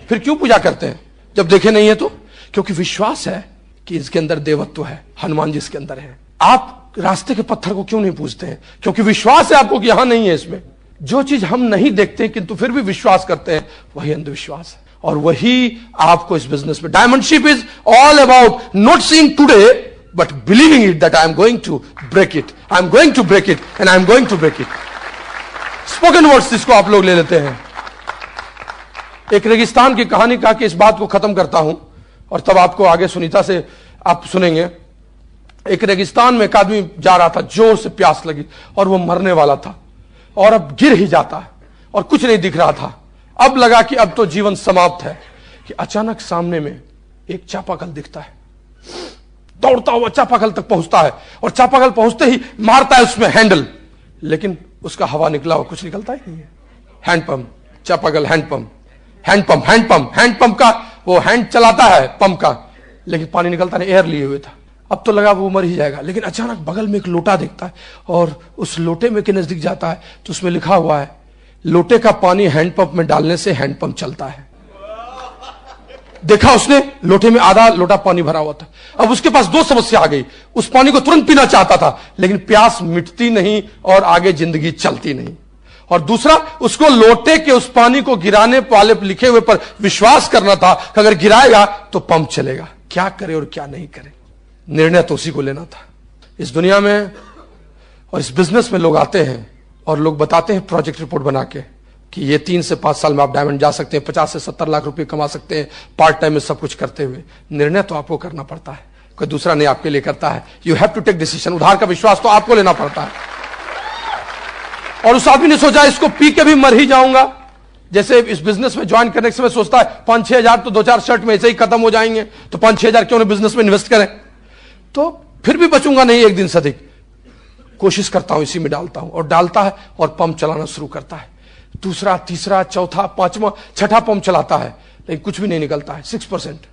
फिर क्यों पूजा करते हैं जब देखे नहीं है तो? क्योंकि विश्वास है कि इसके अंदर देवत्व है, हनुमान जी इसके अंदर है। आप रास्ते के पत्थर को क्यों नहीं पूजते हैं? क्योंकि विश्वास है आपको कि यहां नहीं है इसमें। जो चीज हम नहीं देखते किंतु फिर भी विश्वास करते हैं, वही अंधविश्वास है। और वही आपको इस बिजनेस में, diamondship is all about not seeing today but believing it that I am going to break it, I am going to break it and I am going to break it. Spoken words जिसको आप लोग ले लेते हैं। एक रेगिस्तान की कहानी कहा कि इस बात को खत्म करता हूं और तब आपको आगे सुनीता से आप सुनेंगे। एक रेगिस्तान में एक आदमी जा रहा था, जोर से प्यास लगी और वो मरने वाला था, और अब गिर ही जाता है और कुछ नहीं दिख रहा था। अब लगा कि अब तो जीवन समाप्त है, कि अचानक सामने में एक चापाकल दिखता है। दौड़ता हुआ चापाकल तक पहुंचता है, और चापाकल पहुंचते ही मारता है उसमें हैंडल, लेकिन उसका हवा निकला हुआ कुछ निकलता ही नहीं है। हैंडपंप, चापाकल, हैंडपंप, हैंडपंप, हैंडपंप, हैंडपंप का वो हैंड चलाता है पंप का, लेकिन पानी निकलता नहीं, एयर लिए हुए था। अब तो लगा वो मर ही जाएगा, लेकिन अचानक बगल में एक लोटा दिखता है और उस लोटे में के नजदीक जाता है तो उसमें लिखा हुआ है, लोटे का पानी हैंडपंप में डालने से हैंडपंप चलता है। देखा उसने, लोटे में आधा लोटा पानी भरा हुआ था। अब उसके पास दो समस्या आ गई, उस पानी को तुरंत पीना चाहता था लेकिन प्यास मिटती नहीं और आगे जिंदगी चलती नहीं, और दूसरा उसको लोटे के उस पानी को गिराने वाले लिखे हुए पर विश्वास करना था कि अगर गिराएगा तो पंप चलेगा। क्या करे और क्या नहीं करे, निर्णय तो उसी को लेना था। इस दुनिया में और इस बिजनेस में लोग आते हैं और लोग बताते हैं प्रोजेक्ट रिपोर्ट बना के कि ये 3 से 5 साल में आप डायमंड जा सकते हैं, 50 से 70 लाख रुपए कमा सकते हैं पार्ट टाइम में सब कुछ करते हुए। निर्णय तो आपको करना पड़ता है, कोई दूसरा नहीं आपके लिए करता है। You have to take decision. उधार का विश्वास तो आपको लेना पड़ता है। और उस आदमी ने सोचा इसको पी के भी मर ही जाऊंगा। जैसे इस बिजनेस में ज्वाइन करने के समय सोचता है 5-6 हजार तो 2-4 शर्ट में ऐसे ही खत्म हो जाएंगे, तो 5-6 हजार क्यों ना बिजनेस में इन्वेस्ट करें, तो फिर भी बचूंगा नहीं एक दिन से अधिक। कोशिश करता हूं, इसी में डालता हूं, और डालता है और पंप चलाना शुरू करता है। दूसरा, तीसरा, चौथा, पांचवा, छठा पंप चलाता है लेकिन कुछ भी नहीं निकलता है। 6%,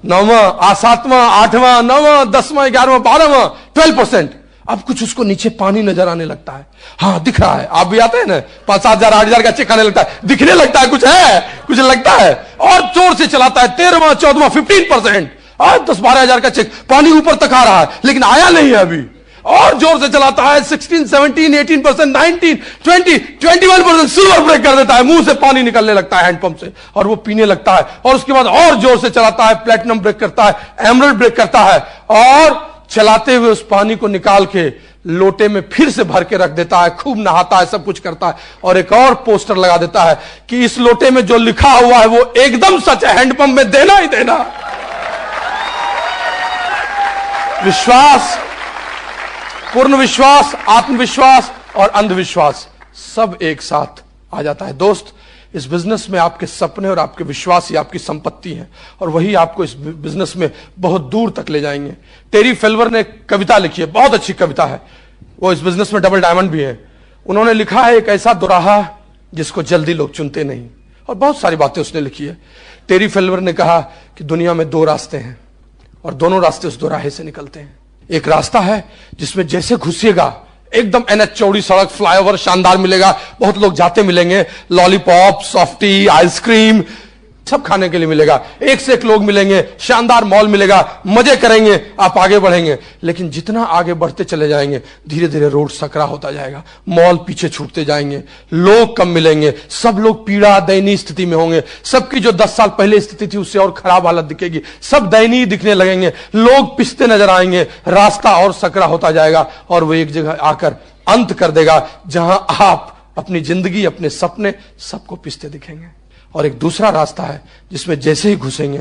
9वां, 7वां, 8वां, 9वां, 10वां, 11वां, 12वां, 12%। अब कुछ उसको नीचे पानी नजर आने लगता है। हाँ दिख रहा है, आप भी आते हैं ना, 5-7 हजार 8 हजार का चेक आने लगता है, दिखने लगता है कुछ है, कुछ लगता है, और जोर से चलाता है। 13वां, 14वां, 15%, और 10-12 हजार का चेक पानी ऊपर तक आ रहा है लेकिन आया नहीं है अभी, और जोर से चलाता है। 16, 17, 18%, 19, 20, 21% सिल्वर ब्रेक कर देता है, मुंह से पानी निकलने लगता है हैंडपंप से, और वो पीने लगता है। और उसके बाद और जोर से चलाता है, प्लेटिनम ब्रेक करता है, एमरल्ड ब्रेक करता है, और चलाते हुए उस पानी को निकाल के लोटे में फिर से भर के रख देता है, खूब नहाता है, सब कुछ करता है, और एक और पोस्टर लगा देता है कि इस लोटे में जो लिखा हुआ है वो एकदम सच है, हैंडपंप में देना ही देना। विश्वास, पूर्ण विश्वास, आत्मविश्वास और अंधविश्वास सब एक साथ आ जाता है। दोस्त, इस बिजनेस में आपके सपने और आपके विश्वास ही आपकी संपत्ति है, और वही आपको इस बिजनेस में बहुत दूर तक ले जाएंगे। टेरी फेल्वर ने एक कविता लिखी है, बहुत अच्छी कविता है, वो इस बिजनेस में डबल डायमंड भी है। उन्होंने लिखा है एक ऐसा दोराहा जिसको जल्दी लोग चुनते नहीं, और बहुत सारी बातें उसने लिखी है। टेरी फेल्वर ने कहा कि दुनिया में 2 रास्ते हैं और दोनों रास्ते उस दोराहे से निकलते हैं। एक रास्ता है जिसमें जैसे घुसिएगा एकदम NH चौड़ी सड़क, फ्लाईओवर शानदार मिलेगा, बहुत लोग जाते मिलेंगे, लॉलीपॉप, सॉफ्टी, आइसक्रीम सब खाने के लिए मिलेगा, एक से एक लोग मिलेंगे, शानदार मॉल मिलेगा, मजे करेंगे, आप आगे बढ़ेंगे। लेकिन जितना आगे बढ़ते चले जाएंगे धीरे धीरे रोड सकरा होता जाएगा, मॉल पीछे छूटते जाएंगे, लोग कम मिलेंगे, सब लोग पीड़ा दयनीय स्थिति में होंगे, सबकी जो 10 साल पहले स्थिति थी उससे और खराब हालत दिखेगी, सब दयनीय दिखने लगेंगे, लोग पिसते नजर आएंगे, रास्ता और सकरा होता जाएगा, और वो एक जगह आकर अंत कर देगा जहां आप अपनी जिंदगी, अपने सपने सबको पिसते दिखेंगे। और एक दूसरा रास्ता है जिसमें जैसे ही घुसेंगे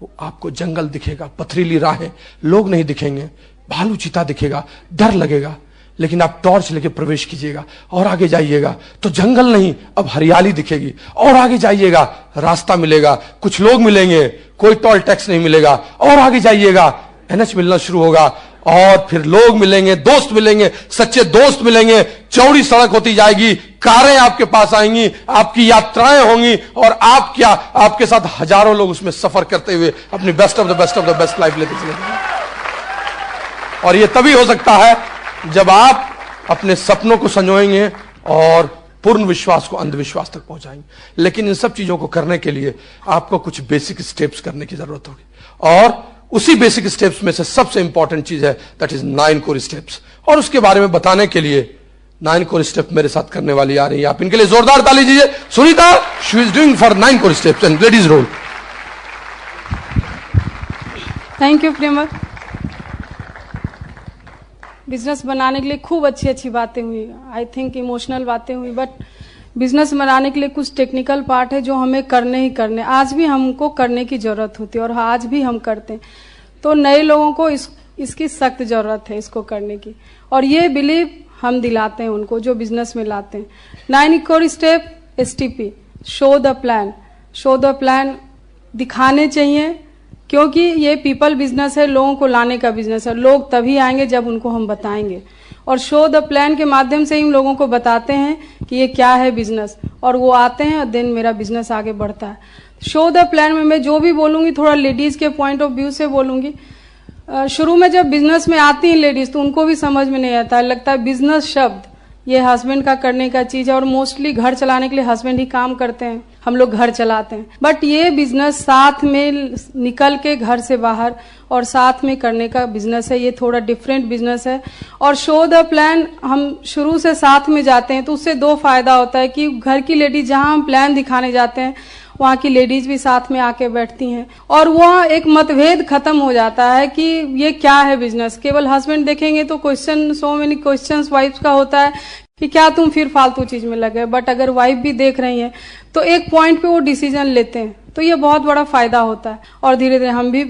वो आपको जंगल दिखेगा, पथरीली राहें, लोग नहीं दिखेंगे, भालू चीता दिखेगा, डर लगेगा, लेकिन आप टॉर्च लेके प्रवेश कीजिएगा और आगे जाइएगा तो जंगल नहीं, अब हरियाली दिखेगी, और आगे जाइएगा रास्ता मिलेगा, कुछ लोग मिलेंगे, कोई टोल टैक्स नहीं मिलेगा, और आगे जाइएगा NH मिलना शुरू होगा, और फिर लोग मिलेंगे, दोस्त मिलेंगे, सच्चे दोस्त मिलेंगे, चौड़ी सड़क होती जाएगी, कारें आपके पास आएंगी, आपकी यात्राएं होंगी, और आप क्या, आपके साथ हजारों लोग उसमें सफर करते हुए अपनी best of the best life लेते चले जाएंगे। और यह तभी हो सकता है जब आप अपने सपनों को संजोएंगे और पूर्ण विश्वास को अंधविश्वास तक पहुंचाएंगे। लेकिन इन सब चीजों को करने के लिए आपको कुछ बेसिक स्टेप्स करने की जरूरत होगी, और उसी बेसिक स्टेप्स में से सबसे इंपॉर्टेंट चीज है दैट इज 9 कोर स्टेप्स। और उसके बारे में बताने के लिए 9 कोर स्टेप मेरे साथ करने वाली आ रही है, आप इनके लिए जोरदार ताली दीजिए। Sunita, she is doing for 9 core steps and ladies role. Thank you प्रेमर। बिजनेस बनाने के लिए खूब अच्छी बातें हुई, आई थिंक इमोशनल बातें हुई, बट बिजनेस बनाने के लिए कुछ टेक्निकल पार्ट है जो हमें करने ही करने, आज भी हमको करने की जरूरत होती है और आज भी हम करते हैं। तो नए लोगों को इसकी सख्त जरूरत है इसको करने की, और ये बिलीव हम दिलाते हैं उनको जो बिजनेस में लाते हैं। 9 core step STP, show the plan. Show the plan दिखाने चाहिए, क्योंकि ये पीपल बिजनेस है, लोगों को लाने का बिजनेस है। लोग तभी आएंगे जब उनको हम बताएंगे, और शो द प्लान के माध्यम से ही हम लोगों को बताते हैं कि ये क्या है बिजनेस, और वो आते हैं और देन मेरा बिजनेस आगे बढ़ता है। शो द प्लान में मैं जो भी बोलूंगी थोड़ा लेडीज के पॉइंट ऑफ व्यू से बोलूंगी। शुरू में जब बिजनेस में आती हैं लेडीज तो उनको भी समझ में नहीं आता है, लगता है बिजनेस शब्द ये हस्बैंड का करने का चीज है और मोस्टली घर चलाने के लिए हस्बैंड ही काम करते हैं, हम लोग घर चलाते हैं। बट ये बिजनेस साथ में निकल के घर से बाहर और साथ में करने का बिजनेस है, ये थोड़ा डिफरेंट बिजनेस है। और शो द प्लान हम शुरू से साथ में जाते हैं तो उससे दो फायदा होता है कि घर की लेडीज जहां हम प्लान दिखाने जाते हैं वहाँ की लेडीज भी साथ में आके बैठती हैं और वहाँ एक मतभेद खत्म हो जाता है कि ये क्या है बिजनेस। केवल हस्बैंड देखेंगे तो question, so many questions wife का होता है कि क्या तुम फिर फालतू चीज में लगे। बट अगर वाइफ भी देख रही है तो एक पॉइंट पे वो डिसीजन लेते हैं, तो ये बहुत बड़ा फायदा होता है। और धीरे धीरे हम भी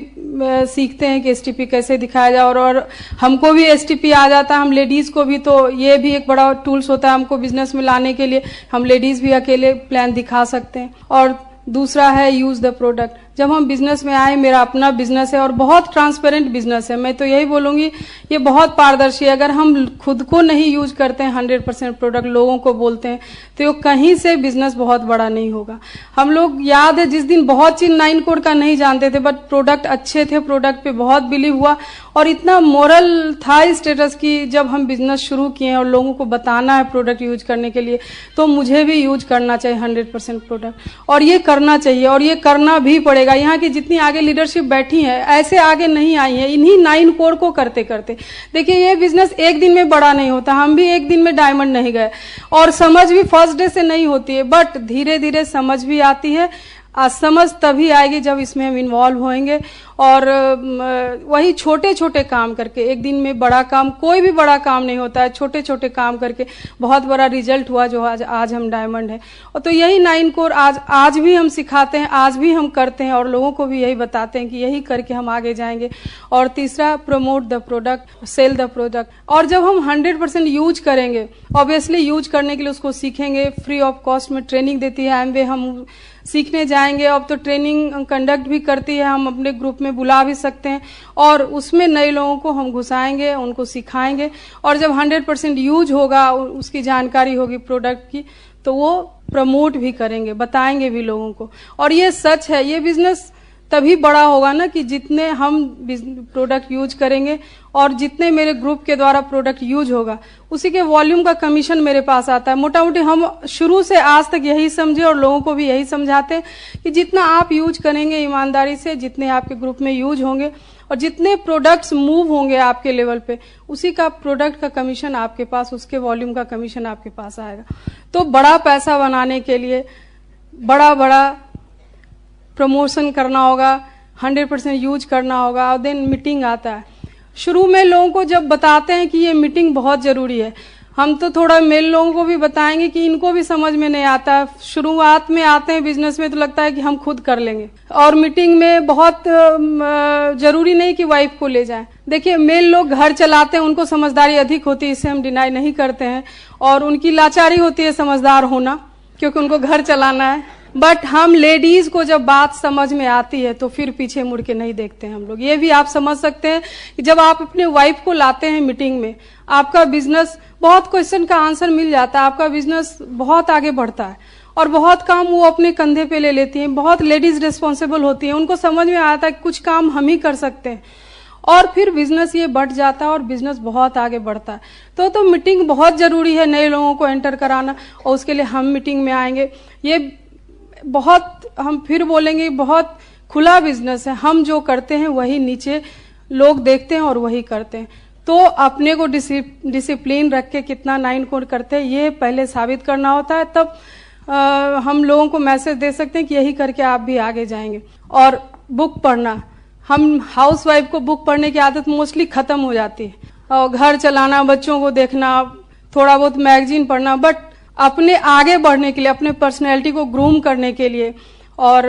सीखते हैं कि एसटीपी कैसे दिखाया जाए और हमको भी एसटीपी आ जाता है, हम लेडीज को भी। तो ये भी एक बड़ा टूल्स होता है हमको बिजनेस में लाने के लिए, हम लेडीज भी अकेले प्लान दिखा सकते हैं। और दूसरा है यूज द प्रोडक्ट। जब हम बिजनेस में आए, मेरा अपना बिजनेस है और बहुत ट्रांसपेरेंट बिजनेस है, मैं तो यही बोलूंगी ये बहुत पारदर्शी है। अगर हम खुद को नहीं यूज करते हैं 100% प्रोडक्ट, लोगों को बोलते हैं, तो कहीं से बिजनेस बहुत बड़ा नहीं होगा। हम लोग याद है जिस दिन बहुत चीज 9 कोड का नहीं जानते थे बट प्रोडक्ट अच्छे थे, प्रोडक्ट पे बहुत बिलीव हुआ और इतना मोरल था स्टेटस की जब हम बिजनेस शुरू किए और लोगों को बताना है प्रोडक्ट यूज करने के लिए, तो मुझे भी यूज करना चाहिए 100% प्रोडक्ट और ये करना चाहिए और ये करना भी पड़ेगा। यहाँ की जितनी आगे लीडरशिप बैठी है ऐसे आगे नहीं आई है इन्हीं 9 कोड को करते करते। देखिए ये बिजनेस एक दिन में बड़ा नहीं होता, हम भी एक दिन में डायमंड नहीं गए और समझ भी फर्स्ट डे से नहीं होती है, बट धीरे धीरे समझ भी आती है। आज समझ तभी आएगी जब इसमें हम इन्वॉल्व होंगे और वही छोटे छोटे काम करके, एक दिन में बड़ा काम, कोई भी बड़ा काम नहीं होता है, छोटे छोटे काम करके बहुत बड़ा रिजल्ट हुआ जो आज हम डायमंड है। और तो यही 9 कोर आज भी हम सिखाते हैं, आज भी हम करते हैं और लोगों को भी यही बताते हैं कि यही करके हम आगे जाएंगे। और तीसरा, promote the product, sell the product. और जब हम 100% यूज करेंगे, ऑब्वियसली यूज करने के लिए उसको सीखेंगे, फ्री ऑफ कॉस्ट में ट्रेनिंग देती है एमवे, हम सीखने जाएंगे। अब तो ट्रेनिंग कंडक्ट भी करती है, हम अपने ग्रुप में बुला भी सकते हैं और उसमें नए लोगों को हम घुसाएंगे, उनको सिखाएंगे। और जब 100% यूज होगा, उसकी जानकारी होगी प्रोडक्ट की, तो वो प्रमोट भी करेंगे, बताएंगे भी लोगों को। और ये सच है, ये बिजनेस तभी बड़ा होगा ना कि जितने हम प्रोडक्ट यूज करेंगे और जितने मेरे ग्रुप के द्वारा प्रोडक्ट यूज होगा उसी के वॉल्यूम का कमीशन मेरे पास आता है। मोटा मोटी हम शुरू से आज तक यही समझे और लोगों को भी यही समझाते हैं कि जितना आप यूज करेंगे ईमानदारी से, जितने आपके ग्रुप में यूज होंगे और जितने प्रोडक्ट्स मूव होंगे आपके लेवल पे, उसी का प्रोडक्ट का कमीशन आपके पास, उसके वॉल्यूम का कमीशन आपके पास आएगा। तो बड़ा पैसा बनाने के लिए बड़ा बड़ा प्रमोशन करना होगा, 100% यूज करना होगा। और देन मीटिंग आता है। शुरू में लोगों को जब बताते हैं कि ये मीटिंग बहुत जरूरी है, हम तो थोड़ा मेल लोगों को भी बताएंगे कि इनको भी समझ में नहीं आता। शुरुआत में आते हैं बिजनेस में तो लगता है कि हम खुद कर लेंगे और मीटिंग में बहुत जरूरी नहीं कि वाइफ को ले जाएं। देखिए मेल लोग घर चलाते हैं, उनको समझदारी अधिक होती है, इसे हम डिनाई नहीं करते हैं, और उनकी लाचारी होती है समझदार होना, क्योंकि उनको घर चलाना है। बट हम लेडीज को जब बात समझ में आती है तो फिर पीछे मुड़ के नहीं देखते हैं हम लोग। ये भी आप समझ सकते हैं कि जब आप अपने वाइफ को लाते हैं मीटिंग में, आपका बिजनेस, बहुत क्वेश्चन का आंसर मिल जाता है, आपका बिजनेस बहुत आगे बढ़ता है और बहुत काम वो अपने कंधे पे ले लेती हैं। बहुत लेडीज रिस्पॉन्सिबल होती हैं, उनको समझ में आता है कि कुछ काम हम ही कर सकते हैं और फिर बिजनेस ये बढ़ जाता है और बिजनेस बहुत आगे बढ़ता है। तो मीटिंग बहुत जरूरी है, नए लोगों को एंटर कराना, और उसके लिए हम मीटिंग में आएंगे। ये बहुत, हम फिर बोलेंगे, बहुत खुला बिजनेस है, हम जो करते हैं वही नीचे लोग देखते हैं और वही करते हैं। तो अपने को डिसिप्लिन रख के कितना 9 कोड करते हैं ये पहले साबित करना होता है, तब हम लोगों को मैसेज दे सकते हैं कि यही करके आप भी आगे जाएंगे। और बुक पढ़ना, हम हाउसवाइफ को बुक पढ़ने की आदत मोस्टली खत्म हो जाती है, और घर चलाना, बच्चों को देखना, थोड़ा बहुत मैगजीन पढ़ना, बट अपने आगे बढ़ने के लिए, अपने पर्सनैलिटी को ग्रूम करने के लिए और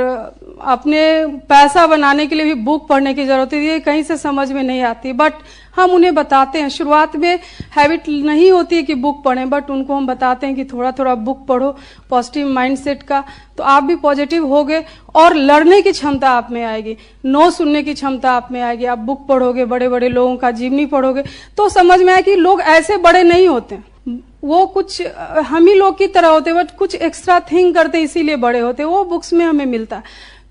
अपने पैसा बनाने के लिए भी बुक पढ़ने की जरूरत है। ये कहीं से समझ में नहीं आती, बट हम उन्हें बताते हैं। शुरुआत में हैबिट नहीं होती है कि बुक पढ़ें, बट उनको हम बताते हैं कि थोड़ा थोड़ा बुक पढ़ो पॉजिटिव माइंडसेट का, तो आप भी पॉजिटिव होगे और लड़ने की क्षमता आप में आएगी, नो सुनने की क्षमता आप में आएगी। आप बुक पढ़ोगे, बड़े बड़े लोगों का जीवनी पढ़ोगे, तो समझ में आए कि लोग ऐसे बड़े नहीं होते, वो कुछ हम ही लोग की तरह होते, बट कुछ एक्स्ट्रा थिंक करते इसीलिए बड़े होते, वो बुक्स में हमें मिलता है।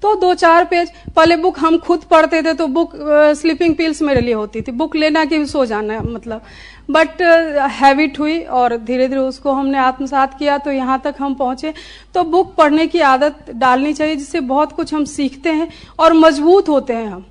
तो 2-4 पेज पहले बुक हम खुद पढ़ते थे, तो बुक स्लीपिंग पिल्स मेरे लिए होती थी, बुक लेना कि सो जाना मतलब। बट हैबिट हुई और धीरे धीरे उसको हमने आत्मसात किया, तो यहाँ तक हम पहुंचे। तो बुक पढ़ने की आदत डालनी चाहिए, जिससे बहुत कुछ हम सीखते हैं और मजबूत होते हैं हम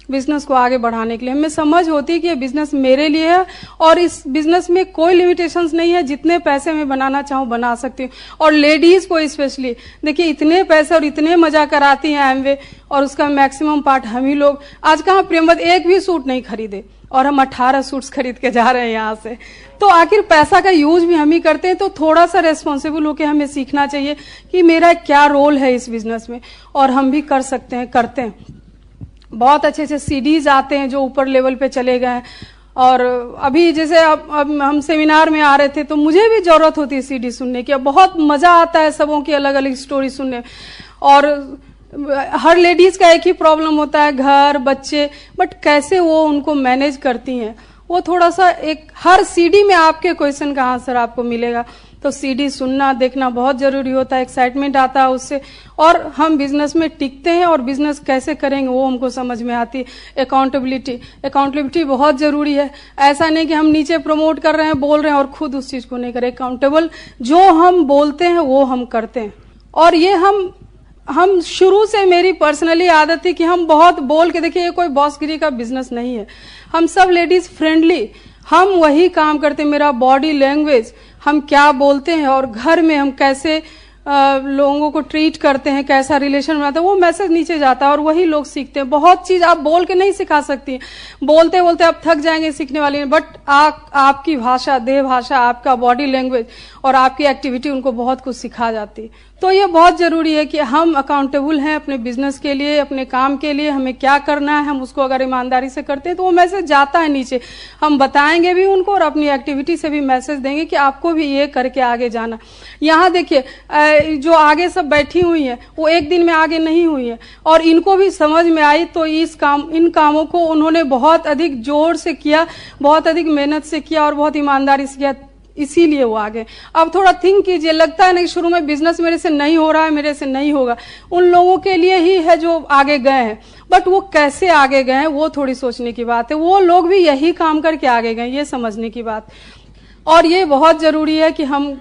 बिजनेस को आगे बढ़ाने के लिए। हमें समझ होती है कि ये बिजनेस मेरे लिए है और इस बिजनेस में कोई लिमिटेशंस नहीं है, जितने पैसे मैं बनाना चाहूँ बना सकती हूँ। और लेडीज को स्पेशली देखिए, इतने पैसे और इतने मजा कराती हैं एमवे, और उसका मैक्सिमम पार्ट हम ही लोग। आज कहाँ प्रेमवत एक भी सूट नहीं खरीदे और हम 18 सूट्स खरीद के जा रहे हैं यहाँ से। तो आखिर पैसा का यूज भी हम ही करते हैं, तो थोड़ा सा रेस्पॉन्सिबल होकर हमें सीखना चाहिए कि मेरा क्या रोल है इस बिजनेस में, और हम भी कर सकते हैं, करते हैं। बहुत अच्छे अच्छे सीडीज आते हैं जो ऊपर लेवल पे चले गए हैं। और अभी जैसे अब हम सेमिनार में आ रहे थे, तो मुझे भी जरूरत होती है सीडी सुनने की। बहुत मजा आता है सबों की अलग अलग स्टोरी सुनने। और हर लेडीज का एक ही प्रॉब्लम होता है, घर बच्चे, बट कैसे वो उनको मैनेज करती हैं, वो थोड़ा सा एक हर सीडी में आपके क्वेश्चन का आंसर आपको मिलेगा। तो सीडी सुनना देखना बहुत जरूरी होता है, एक्साइटमेंट आता है उससे, और हम बिजनेस में टिकते हैं और बिजनेस कैसे करेंगे वो हमको समझ में आती है। अकाउंटेबिलिटी बहुत जरूरी है। ऐसा नहीं कि हम नीचे प्रमोट कर रहे हैं, बोल रहे हैं और खुद उस चीज को नहीं करें। अकाउंटेबल जो हम बोलते हैं वो हम करते हैं। और ये हम शुरू से, मेरी पर्सनली आदत थी कि हम बहुत बोल के, देखिए ये कोई बॉसगिरी का बिजनेस नहीं है, हम सब लेडीज फ्रेंडली, हम वही काम करते हैं। मेरा बॉडी लैंग्वेज, हम क्या बोलते हैं और घर में हम कैसे लोगों को ट्रीट करते हैं, कैसा रिलेशन बनाते हैं, वो मैसेज नीचे जाता है और वही लोग सीखते हैं। बहुत चीज आप बोल के नहीं सिखा सकती, बोलते बोलते आप थक जाएंगे सीखने वाली, बट आपकी भाषा, देह भाषा, आपका बॉडी लैंग्वेज और आपकी एक्टिविटी उनको बहुत कुछ सिखा जाती है। तो ये बहुत जरूरी है कि हम अकाउंटेबल हैं अपने बिजनेस के लिए, अपने काम के लिए। हमें क्या करना है, हम उसको अगर ईमानदारी से करते हैं तो वो मैसेज जाता है नीचे। हम बताएंगे भी उनको और अपनी एक्टिविटी से भी मैसेज देंगे कि आपको भी ये करके आगे जाना। यहाँ देखिए, जो आगे सब बैठी हुई है वो एक दिन में आगे नहीं हुई है, और इनको भी समझ में आई, तो इन कामों को उन्होंने बहुत अधिक जोर से किया, बहुत अधिक मेहनत से किया और बहुत ईमानदारी से किया, इसीलिए वो आगे। अब थोड़ा थिंक कीजिए, लगता है ना कि शुरू में बिजनेस मेरे से नहीं हो रहा है, मेरे से नहीं होगा, उन लोगों के लिए ही है जो आगे गए हैं, बट वो कैसे आगे गए हैं वो थोड़ी सोचने की बात है। वो लोग भी यही काम करके आगे गए, ये समझने की बात। और ये बहुत जरूरी है कि हम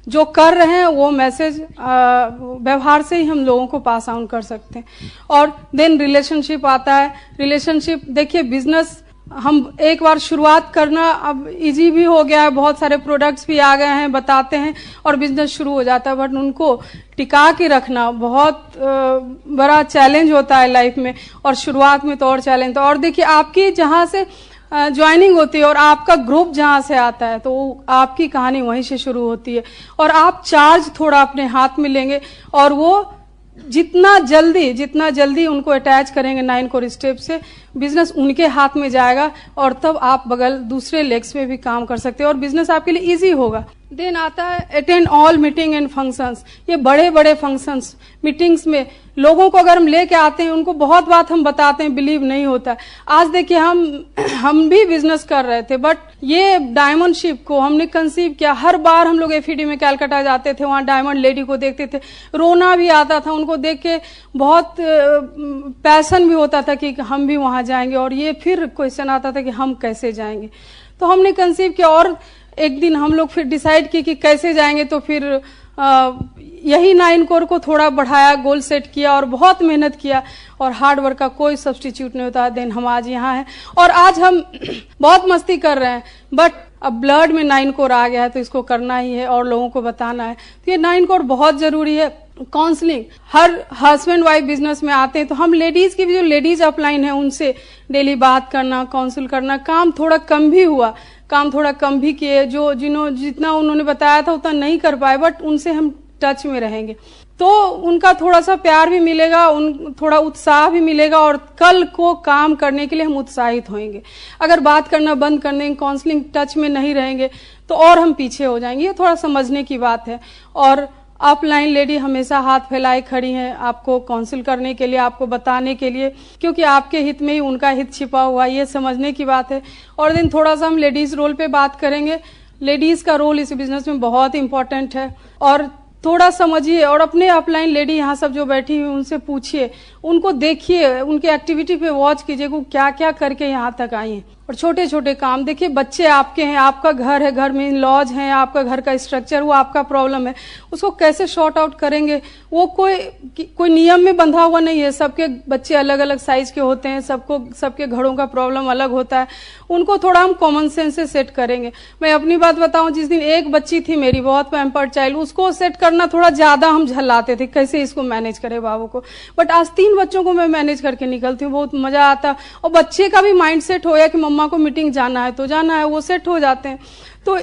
जो कर रहे हैं वो मैसेज व्यवहार से ही हम लोगों को पास ऑन कर सकते हैं। और देन रिलेशनशिप आता है। रिलेशनशिप देखिए, बिजनेस हम एक बार शुरुआत करना अब इजी भी हो गया है, बहुत सारे प्रोडक्ट्स भी आ गए हैं, बताते हैं और बिजनेस शुरू हो जाता है, बट उनको टिका के रखना बहुत बड़ा चैलेंज होता है लाइफ में। और शुरुआत में तो और चैलेंज था। और देखिए, आपकी जहां से ज्वाइनिंग होती है और आपका ग्रुप जहां से आता है, तो आपकी कहानी वहीं से शुरू होती है। और आप चार्ज थोड़ा अपने हाथ में लेंगे और वो जितना जल्दी उनको अटैच करेंगे 9 कोर स्टेप से, बिजनेस उनके हाथ में जाएगा और तब आप बगल दूसरे लेग्स में भी काम कर सकते हैं और बिजनेस आपके लिए इजी होगा। देन आता है attend all meeting and functions. ये बड़े बड़े फंक्शंस, मीटिंग्स में लोगों को अगर हम लेके आते हैं, उनको बहुत बात हम बताते हैं, बिलीव नहीं होता। आज देखिए, हम भी बिजनेस कर रहे थे, बट ये डायमंड शिप को हमने कंसीव किया। हर बार हम लोग एफईडी में कलकत्ता जाते थे, वहां डायमंड लेडी को देखते थे, रोना भी आता था उनको देख के, बहुत पैशन भी होता था कि हम भी वहां जाएंगे। और ये फिर क्वेश्चन आता था कि हम कैसे जाएंगे, तो हमने कंसीव किया। और एक दिन हम लोग फिर डिसाइड किए कि कैसे जाएंगे, तो फिर यही 9 कोर को थोड़ा बढ़ाया, गोल सेट किया और बहुत मेहनत किया। और हार्ड वर्क का कोई सब्स्टिट्यूट नहीं होता। देन हम आज यहाँ हैं और आज हम बहुत मस्ती कर रहे हैं, बट अब ब्लड में 9 कोर आ गया है, तो इसको करना ही है और लोगों को बताना है। तो ये 9 कोर बहुत जरूरी है। Counselling, her husband wife business में आते हैं, तो हम लेडीज की भी, जो लेडीज अपलाइन है, उनसे डेली बात करना, काउंसिल करना। काम थोड़ा कम भी हुआ, काम थोड़ा कम भी किए, जितना उन्होंने बताया था उतना नहीं कर पाए, बट उनसे हम टच में रहेंगे तो उनका थोड़ा सा प्यार भी मिलेगा, थोड़ा उत्साह भी मिलेगा और कल को काम करने के लिए हम उत्साहित होंगे। अगर बात करना बंद कर देंगे, काउंसलिंग टच में नहीं रहेंगे, तो और हम पीछे हो जाएंगे। ये थोड़ा समझने की बात है। और अपलाइन लेडी हमेशा हाथ फैलाए खड़ी हैं आपको काउंसिल करने के लिए, आपको बताने के लिए, क्योंकि आपके हित में ही उनका हित छिपा हुआ है, ये समझने की बात है। और दिन थोड़ा सा हम लेडीज रोल पे बात करेंगे। लेडीज का रोल इस बिजनेस में बहुत इंपॉर्टेंट है। और थोड़ा समझिए और अपने अपलाइन लेडी यहाँ सब जो बैठी हुई उनसे पूछिए, उनको देखिए, उनके एक्टिविटी पे वॉच कीजिए वो क्या क्या करके यहाँ तक आई हैं। और छोटे छोटे काम देखिए, बच्चे आपके हैं, आपका घर है, घर में इन लॉज हैं, आपका घर का स्ट्रक्चर, वो आपका प्रॉब्लम है, उसको कैसे शॉर्ट आउट करेंगे। वो कोई नियम में बंधा हुआ नहीं है, सबके बच्चे अलग अलग साइज के होते हैं, सबके घरों का प्रॉब्लम अलग होता है, उनको थोड़ा हम कॉमन सेंस से सेट करेंगे। मैं अपनी बात बताऊं, जिस दिन एक बच्ची थी मेरी बहुत पैम्पर्ड चाइल्ड, उसको सेट करना थोड़ा ज्यादा हम झल्लाते थे, कैसे इसको मैनेज करे बाबू को, बट आज 3 बच्चों को मैं मैनेज करके निकलती हूँ, बहुत मजा आता। और बच्चे का भी माइंड सेट हो गया कि मम्मा को मीटिंग जाना है तो जाना है, वो सेट हो जाते हैं। तो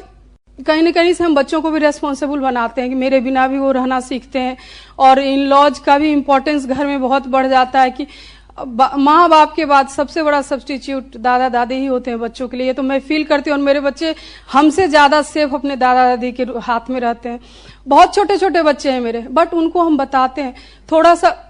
कहीं न कहीं से हम बच्चों को भी रेस्पॉन्सिबल बनाते हैं कि मेरे बिना भी वो रहना सीखते हैं। और इन लॉज का भी इम्पोर्टेंस घर में बहुत बढ़ जाता है कि माँ बाप के बाद सबसे बड़ा सब्स्टिट्यूट दादा दादी ही होते हैं बच्चों के लिए। तो मैं फील करती हूँ और मेरे बच्चे हमसे ज्यादा सेफ अपने दादा दादी के हाथ में रहते हैं। बहुत छोटे छोटे बच्चे हैं मेरे, बट उनको हम बताते हैं थोड़ा सा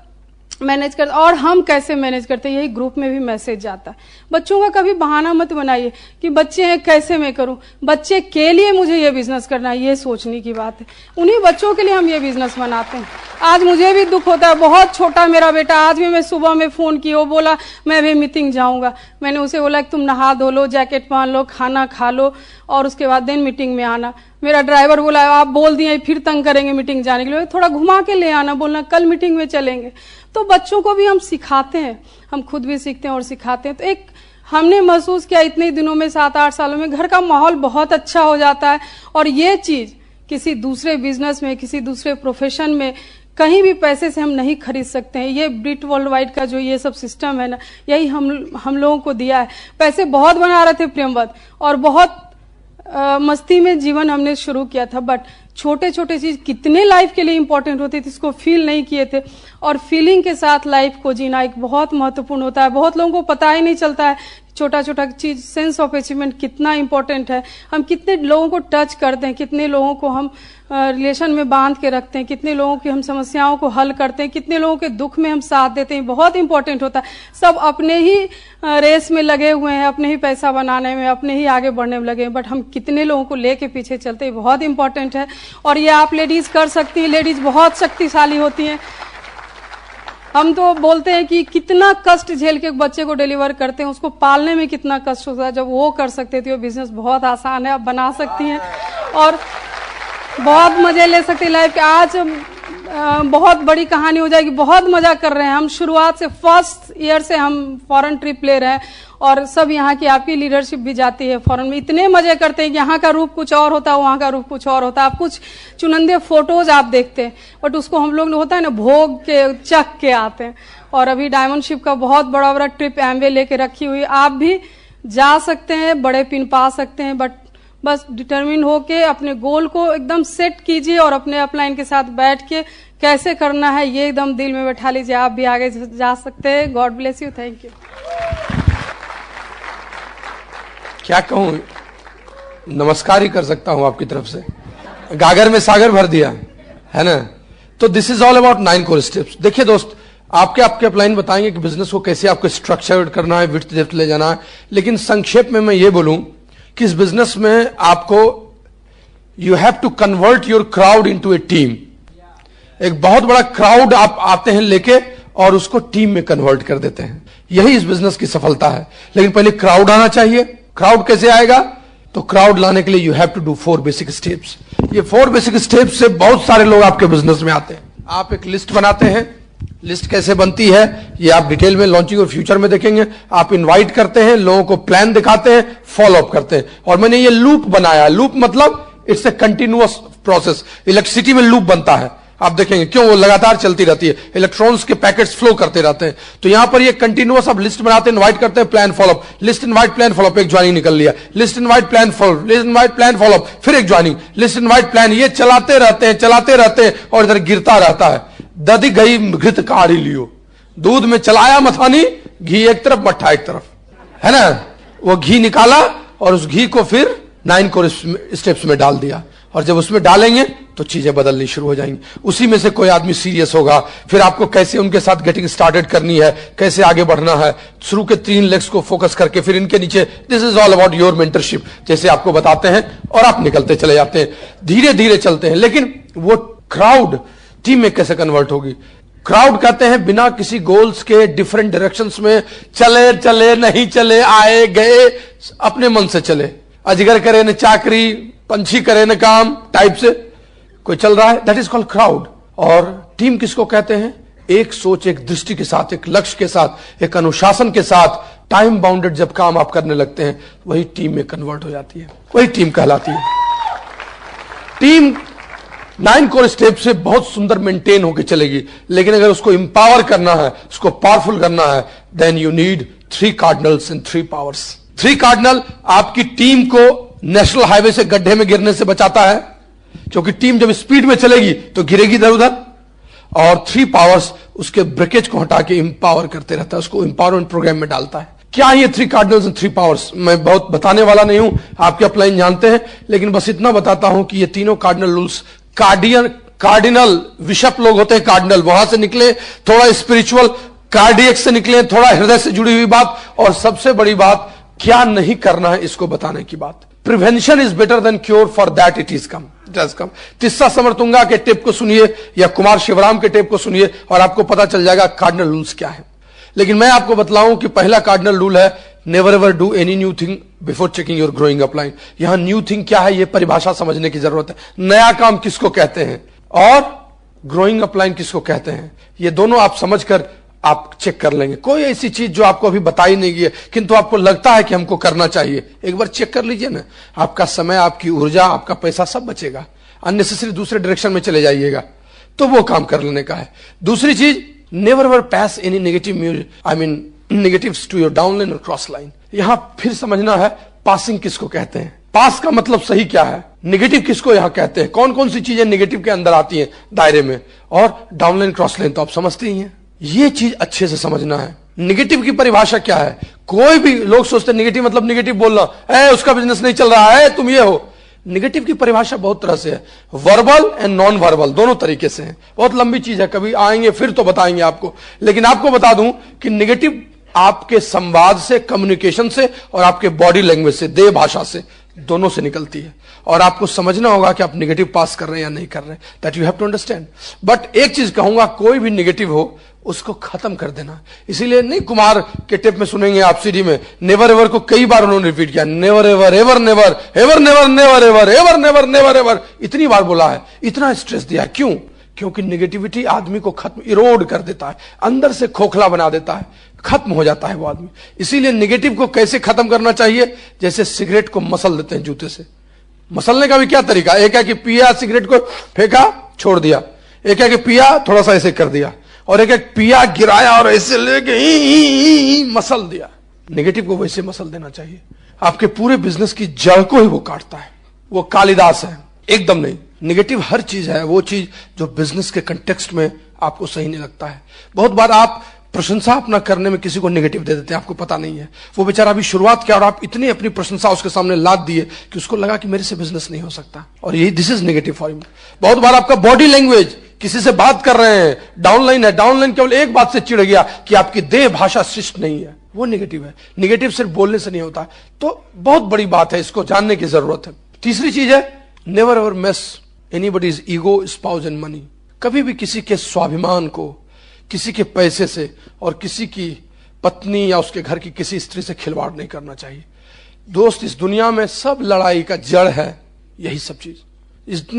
मैनेज कर। और हम कैसे मैनेज करते हैं, यही ग्रुप में भी मैसेज जाता है। बच्चों का कभी बहाना मत बनाइए कि बच्चे हैं कैसे मैं करूं, बच्चे के लिए मुझे ये बिजनेस करना है, ये सोचने की बात है। उन्हीं बच्चों के लिए हम ये बिजनेस बनाते हैं। आज मुझे भी दुख होता है, बहुत छोटा मेरा बेटा, आज भी मैं सुबह में फोन की, वो बोला मैं भी मीटिंग जाऊंगा। मैंने उसे बोला कि तुम नहा धो लो, जैकेट पहन लो, खाना खा लो और उसके बाद दिन मीटिंग में आना। मेरा ड्राइवर बोला आप बोल दिए फिर तंग करेंगे मीटिंग जाने के लिए, थोड़ा घुमा के ले आना, बोलना कल मीटिंग में चलेंगे। तो बच्चों को भी हम सिखाते हैं, हम खुद भी सीखते हैं और सिखाते हैं। तो एक हमने महसूस किया इतने दिनों में, 7-8 सालों में घर का माहौल बहुत अच्छा हो जाता है। और ये चीज किसी दूसरे बिजनेस में, किसी दूसरे प्रोफेशन में, कहीं भी पैसे से हम नहीं खरीद सकते हैं। ये ब्रिट वर्ल्ड वाइड का जो ये सब सिस्टम है ना, यही हम लोगों को दिया है। पैसे बहुत बना रहे थे प्रेमवत और बहुत मस्ती में जीवन हमने शुरू किया था, बट छोटे छोटे चीज कितने लाइफ के लिए इंपॉर्टेंट होती थी इसको फील नहीं किए थे। और फीलिंग के साथ लाइफ को जीना एक बहुत महत्वपूर्ण होता है। बहुत लोगों को पता ही नहीं चलता है छोटा छोटा चीज, सेंस ऑफ अचीवमेंट कितना इंपॉर्टेंट है। हम कितने लोगों को टच करते हैं, कितने लोगों को हम रिलेशन में बांध के रखते हैं, कितने लोगों की हम समस्याओं को हल करते हैं, कितने लोगों के दुख में हम साथ देते हैं, बहुत इंपॉर्टेंट होता है। सब अपने ही रेस में लगे हुए हैं, अपने ही पैसा बनाने में, अपने ही आगे बढ़ने में लगे हैं, बट हम कितने लोगों को लेके पीछे चलते हैं, बहुत इंपॉर्टेंट है। और ये आप लेडीज कर सकती हैं, लेडीज बहुत शक्तिशाली होती हैं। हम तो बोलते हैं कि कितना कष्ट झेल के बच्चे को डिलीवर करते हैं, उसको पालने में कितना कष्ट होता है। जब वो कर सकते थे, वो बिजनेस बहुत आसान है, आप बना सकती हैं और बहुत मजे ले सकते हैं लाइफ के। आज बहुत बड़ी कहानी हो जाएगी, बहुत मजा कर रहे हैं हम। शुरुआत से फर्स्ट ईयर से हम फॉरेन ट्रिप ले रहे हैं और सब यहाँ की आपकी लीडरशिप भी जाती है फॉरेन में। इतने मजे करते हैं कि यहाँ का रूप कुछ और होता है, वहाँ का रूप कुछ और होता है। आप कुछ चुनिंदे फोटोज आप देखते हैं, बट उसको हम लोग होता है ना भोग के चख के आते हैं। और अभी डायमंड शिप का बहुत बड़ा बड़ा ट्रिप एमवे लेके रखी हुई, आप भी जा सकते हैं, बड़े पिन पा सकते हैं, बट बस डिटरमिन होके अपने गोल को एकदम सेट कीजिए और अपने अपलाइन के साथ बैठ के कैसे करना है ये एकदम दिल में बैठा लीजिए, आप भी आगे जा सकते हैं। God bless you, thank you. क्या कहूं, नमस्कार ही कर सकता हूं आपकी तरफ से। गागर में सागर भर दिया है ना। तो this is all about 9 core steps. देखिए दोस्त, आपके अपलाइन बताएंगे कि बिजनेस को कैसे आपको स्ट्रक्चर्ड करना है, विड्थ डेप्थ ले जाना है। लेकिन संक्षेप में मैं ये बोलूं कि इस बिजनेस में आपको you have to convert your crowd into a team. एक बहुत बड़ा क्राउड आप आते हैं लेके और उसको टीम में कन्वर्ट कर देते हैं, यही इस बिजनेस की सफलता है। लेकिन पहले क्राउड आना चाहिए। क्राउड कैसे आएगा? तो क्राउड लाने के लिए you have to do 4 basic steps. ये 4 बेसिक स्टेप्स से बहुत सारे लोग आपके बिजनेस में आते हैं। आप एक लिस्ट बनाते हैं, लिस्ट कैसे बनती है ये आप डिटेल में लॉन्चिंग और फ्यूचर में देखेंगे। आप इनवाइट करते हैं, लोगों को प्लान दिखाते हैं, फॉलो अप करते हैं। और मैंने ये लूप बनाया। लूप मतलब it's a continuous process. Electricity में लूप बनता है, आप देखेंगे क्यों, वो लगातार चलती रहती है, इलेक्ट्रॉन्स के पैकेट्स फ्लो करते रहते हैं। तो यहां पर ये कंटिन्यूअस आप लिस्ट बनाते हैं, इनवाइट करते हैं, plan follow up, list invite plan follow up, एक ज्वाइनिंग निकल लिया, list invite plan follow up, list invite plan follow up, फिर एक ज्वाइनिंग, लिस्ट इनवाइट प्लान, ये चलाते रहते हैं और इधर गिरता रहता है। दधी गई घृत कारी लियो, दूध में चलाया मथानी, घी एक तरफ मट्ठा एक तरफ, है ना। वो घी निकाला और उस घी को फिर 9 कोर स्टेप्स में डाल दिया। और जब उसमें डालेंगे तो चीजें बदलनी शुरू हो जाएंगी। उसी में से कोई आदमी सीरियस होगा, फिर आपको कैसे उनके साथ गेटिंग स्टार्टेड करनी है, कैसे आगे बढ़ना है, शुरू के 3 लेग्स को फोकस करके फिर इनके नीचे this is all about your mentorship, जैसे आपको बताते हैं और आप निकलते चले जाते हैं, धीरे धीरे चलते हैं। लेकिन वो क्राउड टीम में कैसे कन्वर्ट होगी? क्राउड कहते हैं बिना किसी गोल्स के डिफरेंट डायरेक्शंस में चले चले नहीं चले, आए गए, अपने मन से चले, अजगर करे न चाकरी, पंछी करे न काम टाइप से कोई चल रहा है, दैट इज कॉल्ड क्राउड। और टीम किसको कहते हैं? एक सोच, एक दृष्टि के साथ, एक लक्ष्य के साथ, एक अनुशासन के साथ टाइम बाउंडेड जब काम आप करने लगते हैं, वही टीम में कन्वर्ट हो जाती है, वही टीम कहलाती है। टीम 9 कोर स्टेप से बहुत सुंदर मेंटेन होकर चलेगी, लेकिन अगर उसको इंपावर करना है, उसको पावरफुल करना है, then you need 3 cardinals and 3 powers. 3 cardinal आपकी टीम को नेशनल हाईवे से गड्ढे में गिरने से बचाता है, क्योंकि टीम जब स्पीड में चलेगी तो गिरेगी इधर उधर, और 3 पावर्स उसके ब्रेकेज को हटा के इंपावर करते रहता है, उसको इंपावरमेंट प्रोग्राम में डालता है। क्या ये 3 कार्डिनल्स एंड 3 पावर्स? मैं बहुत बताने वाला नहीं हूं, आपके अपलाइन जानते हैं, लेकिन बस इतना बताता हूं कि ये तीनों कार्डिनल रूल्स, कार्डिनल विशप लोग होते हैं, कार्डिनल वहां से निकले, थोड़ा स्पिरिचुअल कार्डियक से निकले, थोड़ा हृदय से जुड़ी हुई बात, और सबसे बड़ी बात क्या नहीं करना है इसको बताने की बात। Prevention is better than cure, for that it is come. Tissa Samaratunga के टेप को सुनिए या कुमार शिवराम के टेप को सुनिए और आपको पता चल जाएगा कार्डिनल रूल्स क्या है। लेकिन मैं आपको बतलाऊं कि पहला कार्डिनल रूल है never ever do any new thing before checking your growing upline. यहां न्यू थिंग क्या है, यह परिभाषा समझने की जरूरत है। नया काम किसको कहते हैं और ग्रोइंग अपलाइन किसको कहते हैं, ये दोनों आप समझकर आप चेक कर लेंगे। कोई ऐसी चीज जो आपको अभी बताई नहीं गई है किंतु आपको लगता है कि हमको करना चाहिए, एक बार चेक कर लीजिए ना, आपका समय, आपकी ऊर्जा, आपका पैसा सब बचेगा। अननेसेसरी दूसरे डायरेक्शन में चले जाइएगा, तो वो काम कर लेने का है। दूसरी चीज, never ever pass any negatives to your down line और क्रॉस लाइन। यहां फिर समझना है पासिंग किसको कहते हैं, पास का मतलब सही क्या है, नेगेटिव किसको यहां कहते हैं, कौन कौन सी चीजें नेगेटिव के अंदर आती हैं दायरे में, और डाउन लाइन क्रॉस लाइन तो आप समझते ही हैं। ये चीज अच्छे से समझना है। नेगेटिव की परिभाषा क्या है? कोई भी लोग सोचते हैं नेगेटिव मतलब नेगेटिव बोलना, उसका बिजनेस नहीं चल रहा है, तुम ये हो। नेगेटिव की परिभाषा बहुत तरह से है, वर्बल एंड नॉन वर्बल दोनों तरीके से है। बहुत लंबी चीज है, कभी आएंगे फिर तो बताएंगे आपको, लेकिन आपको बता दूं कि नेगेटिव आपके संवाद से, कम्युनिकेशन से और आपके बॉडी लैंग्वेज से, देह भाषा से, दोनों से निकलती है। और आपको समझना होगा कि आप नेगेटिव पास कर रहे हैं या नहीं कर रहे हैं, that you have to understand. But एक चीज कहूंगा, कोई भी नेगेटिव हो उसको खत्म कर देना। इसीलिए नहीं, कुमार के टेप में सुनेंगे आप सीडी में, नेवर एवर को कई बार उन्होंने रिपीट किया, never ever, ever never, ever never, never ever, ever never, never ever, इतनी बार बोला है, इतना स्ट्रेस दिया है। क्यों? क्योंकि नेगेटिविटी आदमी को खत्म, इरोड कर देता है, अंदर से खोखला बना देता है, खत्म हो जाता है वो आदमी। इसीलिए नेगेटिव को कैसे खत्म करना चाहिए? जैसे सिगरेट को मसल देते हैं जूते से। मसलने का भी क्या तरीका? एक है कि पिया, सिगरेट को फेंका, छोड़ दिया, एक है कि पिया, थोड़ा सा ऐसे कर दिया, और एक पिया, गिराया और ऐसे लेके मसल दिया। नेगेटिव को वैसे मसल देना चाहिए। आपके पूरे बिजनेस की जड़ को ही वो काटता है, वो कालिदास है, एकदम नहीं। नेगेटिव हर चीज है वो चीज जो बिजनेस के कंटेक्स्ट में आपको सही नहीं लगता है। बहुत बार आप प्रशंसा अपना करने में किसी को नेगेटिव दे देते हैं, आपको पता नहीं है। वो बेचारा अभी शुरुआत किया और आप इतनी अपनी प्रशंसा उसके सामने लाद दिए कि उसको लगा कि मेरे से बिजनेस नहीं हो सकता, और यही this is negative for him. बहुत बार आपका बॉडी लैंग्वेज, किसी से बात कर रहे हैं, डाउनलाइन है, डाउनलाइन केवल एक बात से चिढ़ गया कि आपकी देह भाषा शिष्ट नहीं है, वो नेगेटिव है। नेगेटिव सिर्फ बोलने से नहीं होता, तो बहुत बड़ी बात है, इसको जानने की जरूरत है। तीसरी चीज है, never ever mess anybody's ego, spouse and money. कभी भी किसी के स्वाभिमान को, किसी के पैसे से और किसी की पत्नी या उसके घर की किसी स्त्री से खिलवाड़ नहीं करना चाहिए। दोस्त, इस दुनिया में सब लड़ाई का जड़ है यही सब चीज।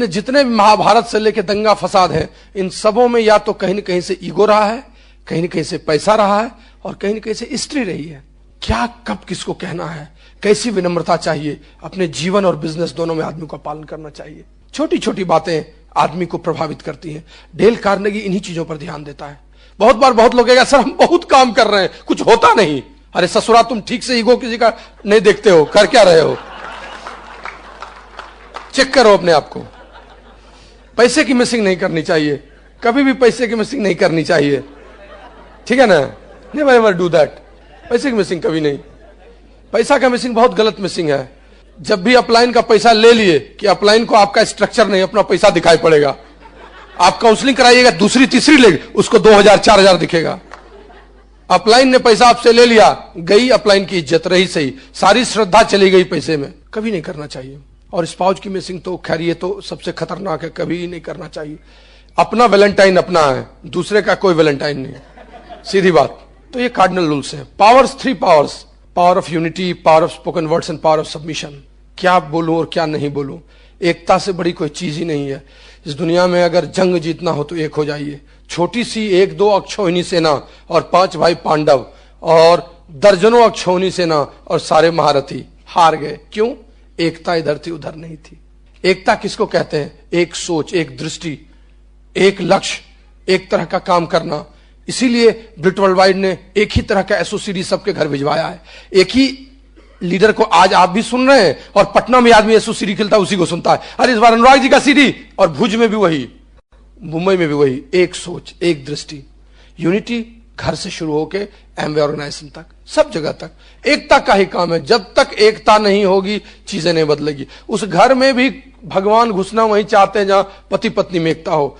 जितने भी महाभारत से लेकर दंगा फसाद है, इन सबों में या तो कहीं न कहीं से ईगो रहा है, कहीं न कहीं से पैसा रहा है, और कहीं न कहीं से स्त्री रही है। क्या, कब, किसको कहना है, कैसी विनम्रता चाहिए, अपने जीवन और बिजनेस दोनों में आदमी को पालन करना चाहिए। छोटी छोटी बातें आदमी को प्रभावित करती हैं। डेल कार्नेगी इन्हीं चीजों पर ध्यान देता है। बहुत बार बहुत लोग कहेगा, सर हम बहुत काम कर रहे हैं, कुछ होता नहीं। अरे ससुरा, तुम ठीक से ईगो किसी का नहीं देखते हो, कर क्या रहे हो? चेक करो अपने आप को। पैसे की मिसिंग नहीं करनी चाहिए, कभी भी पैसे की मिसिंग नहीं करनी चाहिए, ठीक है ना? Never ever do that. पैसे की मिसिंग कभी नहीं। पैसा का मिसिंग बहुत गलत मिसिंग है। जब भी अपलाइन का पैसा ले लिए कि अपलाइन को आपका स्ट्रक्चर नहीं, अपना पैसा दिखाई पड़ेगा। आप काउंसलिंग कराइएगा, दूसरी तीसरी लेग, उसको 2000 4000 दिखेगा। अपलाइन ने पैसा आपसे ले लिया, गई अपलाइन की इज्जत, रही सही, सारी श्रद्धा चली गई पैसे में। कभी नहीं करना चाहिए। और स्पाउस की मिसिंग तो खैर ये तो सबसे खतरनाक है, कभी नहीं करना चाहिए। अपना वैलेंटाइन अपना है, दूसरे का कोई वैलेंटाइन नहीं, सीधी बात। तो ये कार्डिनल रूल्स हैं। Powers, 3 powers, power of unity, power of spoken words and power of submission. क्या बोलूं और क्या नहीं बोलूं, एकता से बड़ी कोई चीज ही नहीं है इस दुनिया में। अगर जंग जीतना हो तो एक हो जाइए। छोटी सी 1-2 अक्षौहिणी सेना और 5 भाई पांडव और दर्जनों अक्षौहिणी सेना और सारे महारथी हार गए। क्यों? एकता इधर थी उधर नहीं थी। एकता किसको कहते हैं? एक सोच, एक दृष्टि, एक लक्ष्य, एक तरह का काम करना। इसीलिए ब्रिट वर्ल्ड वाइड ने एक ही तरह का एसओसीडी सबके घर भिजवाया है। एक ही लीडर को आज आप भी सुन रहे हैं, और पटना में आदमी एसओसीडी खेलता है उसी को सुनता है। अरे इस बार अनुराग जी का सीडी, और भुज में भी वही, मुंबई में भी वही। एक सोच, एक दृष्टि, यूनिटी घर से शुरू होके एमवे ऑर्गेनाइजेशन तक, सब जगह तक एकता का ही काम है। जब तक एकता नहीं होगी चीजें नहीं बदलेगी। उस घर में भी भगवान घुसना वहीं चाहते हैं जहां पति पत्नी में एकता हो।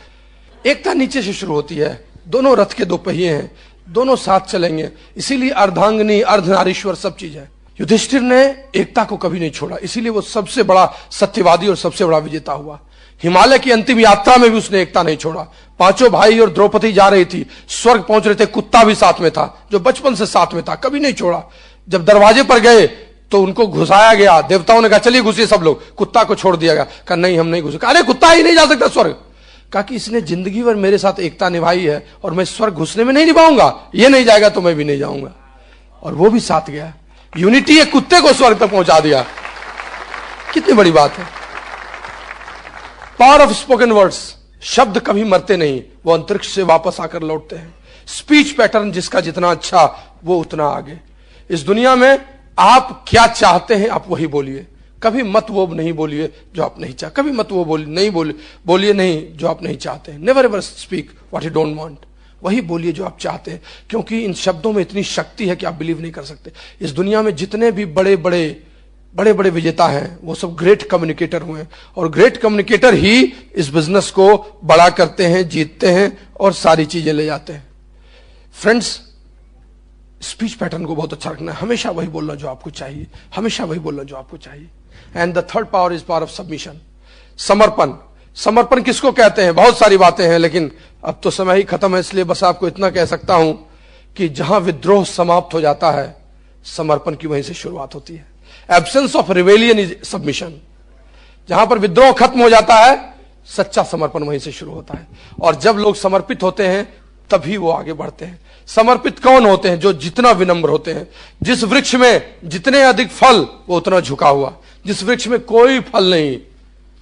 एकता नीचे से शुरू होती है। दोनों रथ के 2 पहिए हैं, दोनों साथ चलेंगे। इसीलिए अर्धांगिनी, अर्धनारीश्वर सब चीज है। युधिष्ठिर ने एकता को कभी नहीं छोड़ा, इसीलिए वो सबसे बड़ा सत्यवादी और सबसे बड़ा विजेता हुआ। हिमालय की अंतिम यात्रा में भी उसने एकता नहीं छोड़ा। 5 भाई और द्रौपदी जा रही थी, स्वर्ग पहुंच रहे थे, कुत्ता भी साथ में था जो बचपन से साथ में था, कभी नहीं छोड़ा। जब दरवाजे पर गए तो उनको घुसाया गया, देवताओं ने कहा चलिए घुसिए सब लोग, कुत्ता को छोड़ दिया गया। कहा नहीं हम नहीं घुसे। अरे कुत्ता ही नहीं जा सकता स्वर्ग। कहा कि इसने जिंदगी भर मेरे साथ एकता निभाई है और मैं स्वर्ग घुसने में नहीं निभाऊंगा, ये नहीं जाएगा तो मैं भी नहीं जाऊंगा। और वो भी साथ गया। यूनिटी एक कुत्ते को स्वर्ग तक पहुंचा दिया। कितनी बड़ी बात है। पावर ऑफ स्पोकन वर्ड्स, शब्द कभी मरते नहीं, वो अंतरिक्ष से वापस आकर लौटते हैं। स्पीच पैटर्न जिसका जितना अच्छा वो उतना आगे। इस दुनिया में आप क्या चाहते हैं आप वही बोलिए। कभी मत वो नहीं बोलिए जो आप नहीं चाहते, कभी मत वो बोलिए नहीं जो आप नहीं चाहते। Never ever speak what you don't want, वही बोलिए जो आप चाहते हैं, क्योंकि इन शब्दों में इतनी शक्ति है कि आप बिलीव नहीं कर सकते। इस दुनिया में जितने भी बड़े बड़े विजेता हैं वो सब ग्रेट कम्युनिकेटर हुए, और ग्रेट कम्युनिकेटर ही इस बिजनेस को बड़ा करते हैं, जीतते हैं और सारी चीजें ले जाते हैं। फ्रेंड्स, स्पीच पैटर्न को बहुत अच्छा रखना है। हमेशा वही बोलना जो आपको चाहिए, हमेशा वही बोलना जो आपको चाहिए। And the third power is power of submission, समर्पण। समर्पण किसको कहते हैं? बहुत सारी बातें हैं, लेकिन अब तो समय ही खत्म है, इसलिए बस आपको इतना कह सकता हूं कि जहां विद्रोह समाप्त हो जाता है, समर्पण की वहीं से शुरुआत होती है। Absence of rebellion is submission. जहां पर विद्रोह खत्म हो जाता है, सच्चा समर्पण वहीं से शुरू होता है। और जब लोग समर्पित होते हैं तभी वो आगे बढ़ते हैं। समर्पित कौन होते हैं? जो जितना विनम्र होते हैं। जिस वृक्ष में जितने अधिक फल वो उतना झुका हुआ। जिस वृक्ष में कोई फल नहीं,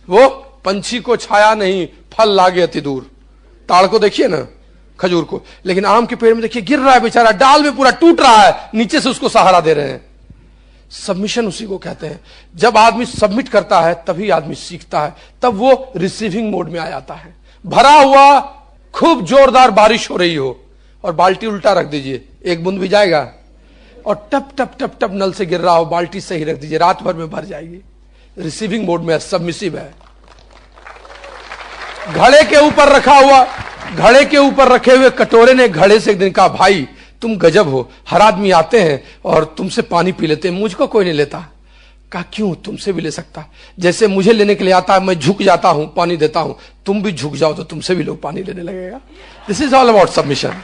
वो पंछी को छाया नहीं, फल लागे अति दूर। ताड़ को देखिए ना, खजूर को, लेकिन आम के पेड़ में देखिए गिर रहा है बेचारा, डाल में पूरा टूट रहा है, नीचे से उसको सहारा दे रहे हैं। सबमिशन उसी को कहते हैं। जब आदमी सबमिट करता है तभी आदमी सीखता है, तब वो रिसीविंग मोड में आ जाता है। भरा हुआ खूब जोरदार बारिश हो रही हो और बाल्टी उल्टा रख दीजिए, एक बूंद भी जाएगा, और टप टप टप टप नल से गिर रहा हो, बाल्टी सही रख दीजिए, रात भर में भर जाएगी। रिसीविंग मोड में सबमिसिव है। घड़े के ऊपर रखा हुआ, घड़े के ऊपर रखे हुए कटोरे ने घड़े से एक दिन कहा, भाई तुम गजब हो, हर आदमी आते हैं और तुमसे पानी पी लेते हैं, मुझको कोई नहीं लेता। कहा क्यों, तुमसे भी ले सकता। जैसे मुझे लेने के लिए आता है, मैं झुक जाता हूं, पानी देता हूं, तुम भी झुक जाओ तो तुमसे भी लोग पानी लेने लगेगा। This is all about submission.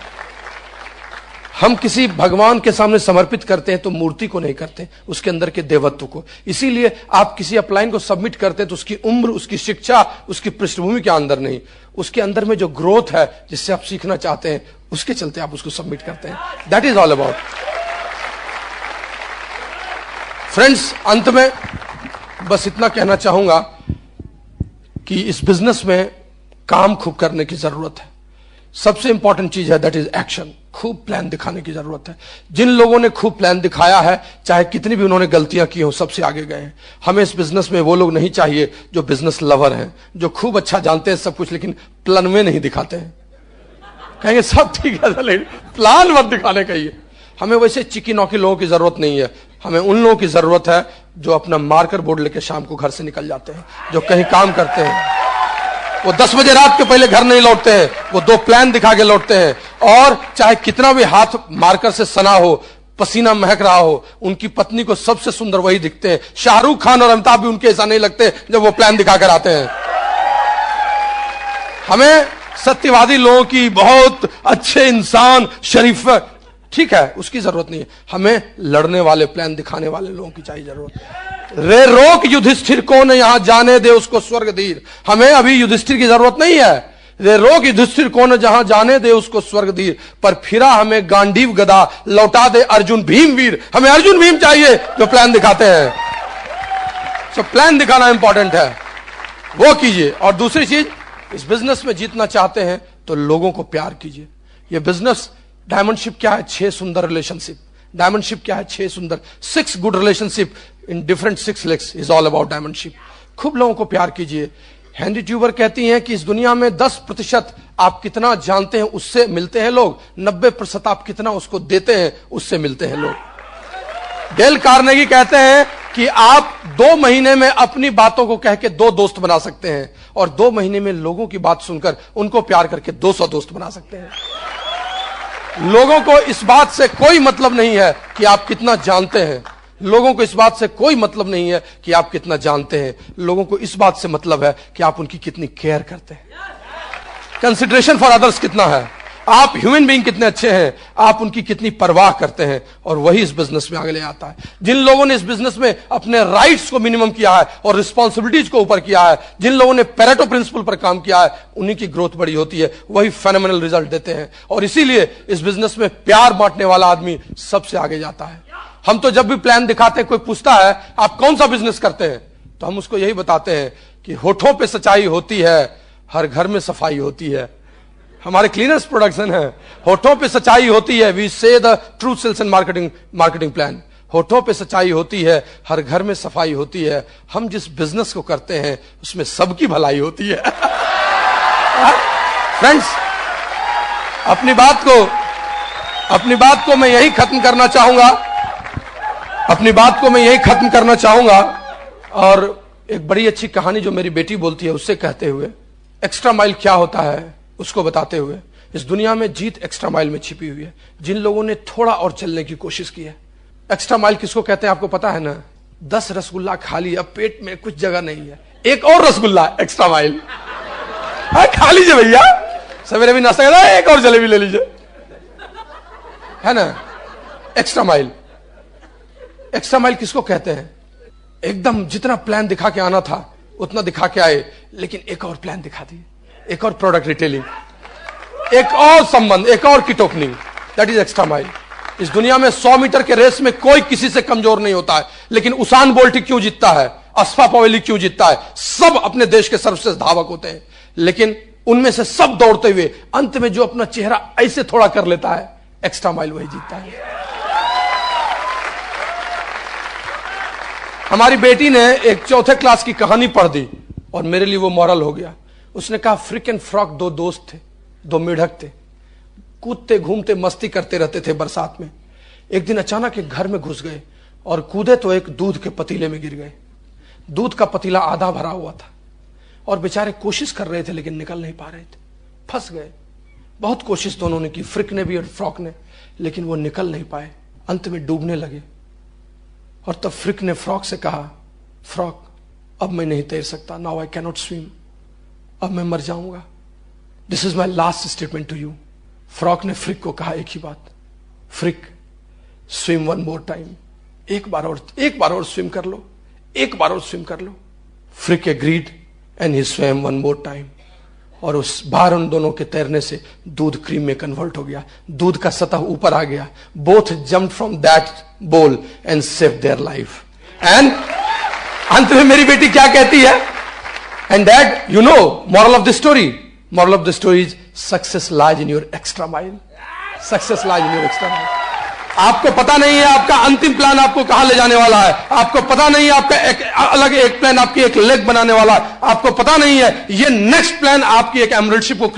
हम किसी भगवान के सामने समर्पित करते हैं तो मूर्ति को नहीं करते, उसके अंदर के देवत्व को। इसीलिए आप किसी अपलाइन को सबमिट करते हैं तो उसकी उम्र, उसकी शिक्षा, उसकी पृष्ठभूमि के अंदर नहीं, उसके अंदर में जो ग्रोथ है जिससे आप सीखना चाहते हैं, उसके चलते आप उसको सबमिट करते हैं। That is all about. Friends, अंत में बस इतना कहना चाहूंगा कि इस बिजनेस में काम खूब करने की जरूरत है। सबसे इंपॉर्टेंट चीज है दैट इज एक्शन। खूब प्लान दिखाने की जरूरत है। जिन लोगों ने खूब प्लान दिखाया है, चाहे कितनी भी उन्होंने गलतियां की हो, सबसे आगे गए हैं। हमें इस बिजनेस में वो लोग नहीं चाहिए जो बिजनेस लवर हैं, जो खूब अच्छा जानते हैं सब कुछ लेकिन प्लान में नहीं दिखाते हैं। कहेंगे सब ठीक है लेकिन प्लान मत दिखाने का। ये हमें वैसे चिकी नौकी लोगों की जरूरत नहीं है। हमें उन लोगों की जरूरत है जो अपना मार्कर बोर्ड लेके शाम को घर से निकल जाते हैं, जो कहीं काम करते हैं। वो 10 बजे रात के पहले घर नहीं लौटते हैं, वो 2 प्लान दिखा के लौटते हैं। और चाहे कितना भी हाथ मार्कर से सना हो, पसीना महक रहा हो, उनकी पत्नी को सबसे सुंदर वही दिखते हैं। शाहरुख खान और अमिताभ भी उनके ऐसा नहीं लगते जब वो प्लान दिखाकर आते हैं। हमें सत्यवादी लोगों की, बहुत अच्छे इंसान, शरीफ, ठीक है, उसकी जरूरत नहीं है। हमें लड़ने वाले, प्लान दिखाने वाले लोगों की चाहिए जरूरत। रे रोक युधिष्ठिर को न यहां जाने दे उसको स्वर्ग धीर। हमें अभी युधिष्ठिर की जरूरत नहीं है। रे रोक युधिष्ठिर को न जहां जाने दे उसको स्वर्ग धीर, पर फिरा हमें गांडीव गदा लौटा दे अर्जुन भीम वीर। हमें अर्जुन भीम चाहिए जो प्लान दिखाते हैं। सो प्लान दिखाना इंपॉर्टेंट है, वो कीजिए। और दूसरी चीज, इस बिजनेस में जीतना चाहते हैं तो लोगों को प्यार कीजिए। ये बिजनेस, डायमंडशिप क्या है? 6 सुंदर रिलेशनशिप। डायमंडशिप क्या है? 6 सुंदर, 6 good relationship in different 6 legs is all about diamondship. खूब लोगों को प्यार कीजिए। हेनरी ट्यूबर कहती हैं कि इस दुनिया में 10% आप कितना जानते हैं उससे मिलते हैं लोग, 90% आप कितना उसको देते हैं उससे मिलते हैं लोग। डेल कार्नेगी कहते हैं कि आप 2 महीने में अपनी बातों को कह के 2 दोस्त बना सकते हैं, और 2 महीने में लोगों की बात सुनकर उनको प्यार करके 200 दोस्त बना सकते हैं। लोगों को इस बात से कोई मतलब नहीं है कि आप कितना जानते हैं। लोगों को इस बात से कोई मतलब नहीं है कि आप कितना जानते हैं। लोगों को इस बात से मतलब है कि आप उनकी कितनी केयर करते हैं, कंसिडरेशन फॉर अदर्स कितना है, आप ह्यूमन बीइंग कितने अच्छे हैं, आप उनकी कितनी परवाह करते हैं। और वही इस बिजनेस में आगे ले आता है। जिन लोगों ने इस बिजनेस में अपने राइट्स को मिनिमम किया है और रिस्पॉन्सिबिलिटीज को ऊपर किया है, जिन लोगों ने पेरेटो प्रिंसिपल पर काम किया है, उन्हीं की ग्रोथ बड़ी होती है, वही फेनोमेनल रिजल्ट देते हैं। और इसीलिए इस बिजनेस में प्यार बांटने वाला आदमी सबसे आगे जाता है। हम तो जब भी प्लान दिखाते हैं, कोई पूछता है आप कौन सा बिजनेस करते हैं, तो हम उसको यही बताते हैं कि होठों पे सच्चाई होती है, हर घर में सफाई होती है। हमारे क्लीनर्स प्रोडक्शन है, होठों पे सच्चाई होती है। We say the truth sales and marketing plan. होठों पे सच्चाई होती है, हर घर में सफाई होती है। हम जिस बिजनेस को करते हैं उसमें सबकी भलाई होती है। फ्रेंड्स, अपनी बात को मैं यही खत्म करना चाहूंगा। और एक बड़ी अच्छी कहानी जो मेरी बेटी बोलती है उससे कहते हुए, एक्स्ट्रा माइल क्या होता है उसको बताते हुए, इस दुनिया में जीत एक्स्ट्रा माइल में छिपी हुई है, जिन लोगों ने थोड़ा और चलने की कोशिश की है। एक्स्ट्रा माइल किसको कहते हैं आपको पता है ना? 10 रसगुल्ला खा ली, अब पेट में कुछ जगह नहीं है, एक और रसगुल्ला, एक्स्ट्रा माइल। खा लीजिए भैया, सवेरे भी नाश्ता करना है, एक और जलेबी ले लीजिए, है ना? Extra mile. एक्स्ट्रा माइल किसको कहते हैं? एकदम जितना प्लान दिखा के आना था उतना दिखा के आए, लेकिन एक और प्लान दिखा दिए, एक और प्रोडक्ट रिटेलिंग, एक और संबंध, एक और kit opening. That is extra mile. इस दुनिया में 100 मीटर के रेस में कोई किसी से कमजोर नहीं होता है, लेकिन उसान बोल्ट क्यों जीतता है, अस्फा पवेली क्यों जीतता है? सब अपने देश के सर्वश्रेष्ठ धावक होते हैं, लेकिन उनमें से सब दौड़ते हुए अंत में जो अपना चेहरा ऐसे थोड़ा कर लेता है, एक्स्ट्रा माइल वही जीतता है। हमारी बेटी ने एक 4th क्लास की कहानी पढ़ दी और मेरे लिए वो मॉरल हो गया। उसने कहा, फ्रिक एंड फ्रॉक 2 दोस्त थे, 2 मेढक थे, कूदते घूमते मस्ती करते रहते थे बरसात में। एक दिन अचानक एक घर में घुस गए और कूदे तो एक दूध के पतीले में गिर गए। दूध का पतीला आधा भरा हुआ था और बेचारे कोशिश कर रहे थे लेकिन निकल नहीं पा रहे थे, फंस गए। बहुत कोशिश दोनों ने की, फ्रिक ने भी और फ्रॉक ने, लेकिन वो निकल नहीं पाए, अंत में डूबने लगे। और तब फ्रिक ने फ्रॉक से कहा, फ्रॉक अब मैं नहीं तैर सकता, नाउ आई कैनॉट स्विम, अब मैं मर जाऊंगा, this is my last statement to you. फ्रॉक ने फ्रिक को कहा एक ही बात, फ्रिक स्विम 1 मोर टाइम, एक बार और स्विम कर लो, एक बार और स्विम कर लो। Frick agreed and he swim 1 more time. और उस बार उन दोनों के तैरने से दूध क्रीम में कन्वर्ट हो गया, दूध का सतह ऊपर आ गया। बोथ जम्प्ड फ्रॉम दैट बोल and save their life. And अंत में मेरी बेटी क्या कहती है? And that you know moral of the story is success lies in your extra mile. Success lies in your extra mile. आपको पता नहीं है आपका अंतिम प्लान आपको कहां ले जाने वाला है, आपको पता नहीं है आपका अलग एक प्लान आपकी एक लेग बनाने वाला है, आपको पता नहीं है ये नेक्स्ट प्लान आपकी एक एमरल्डशिप को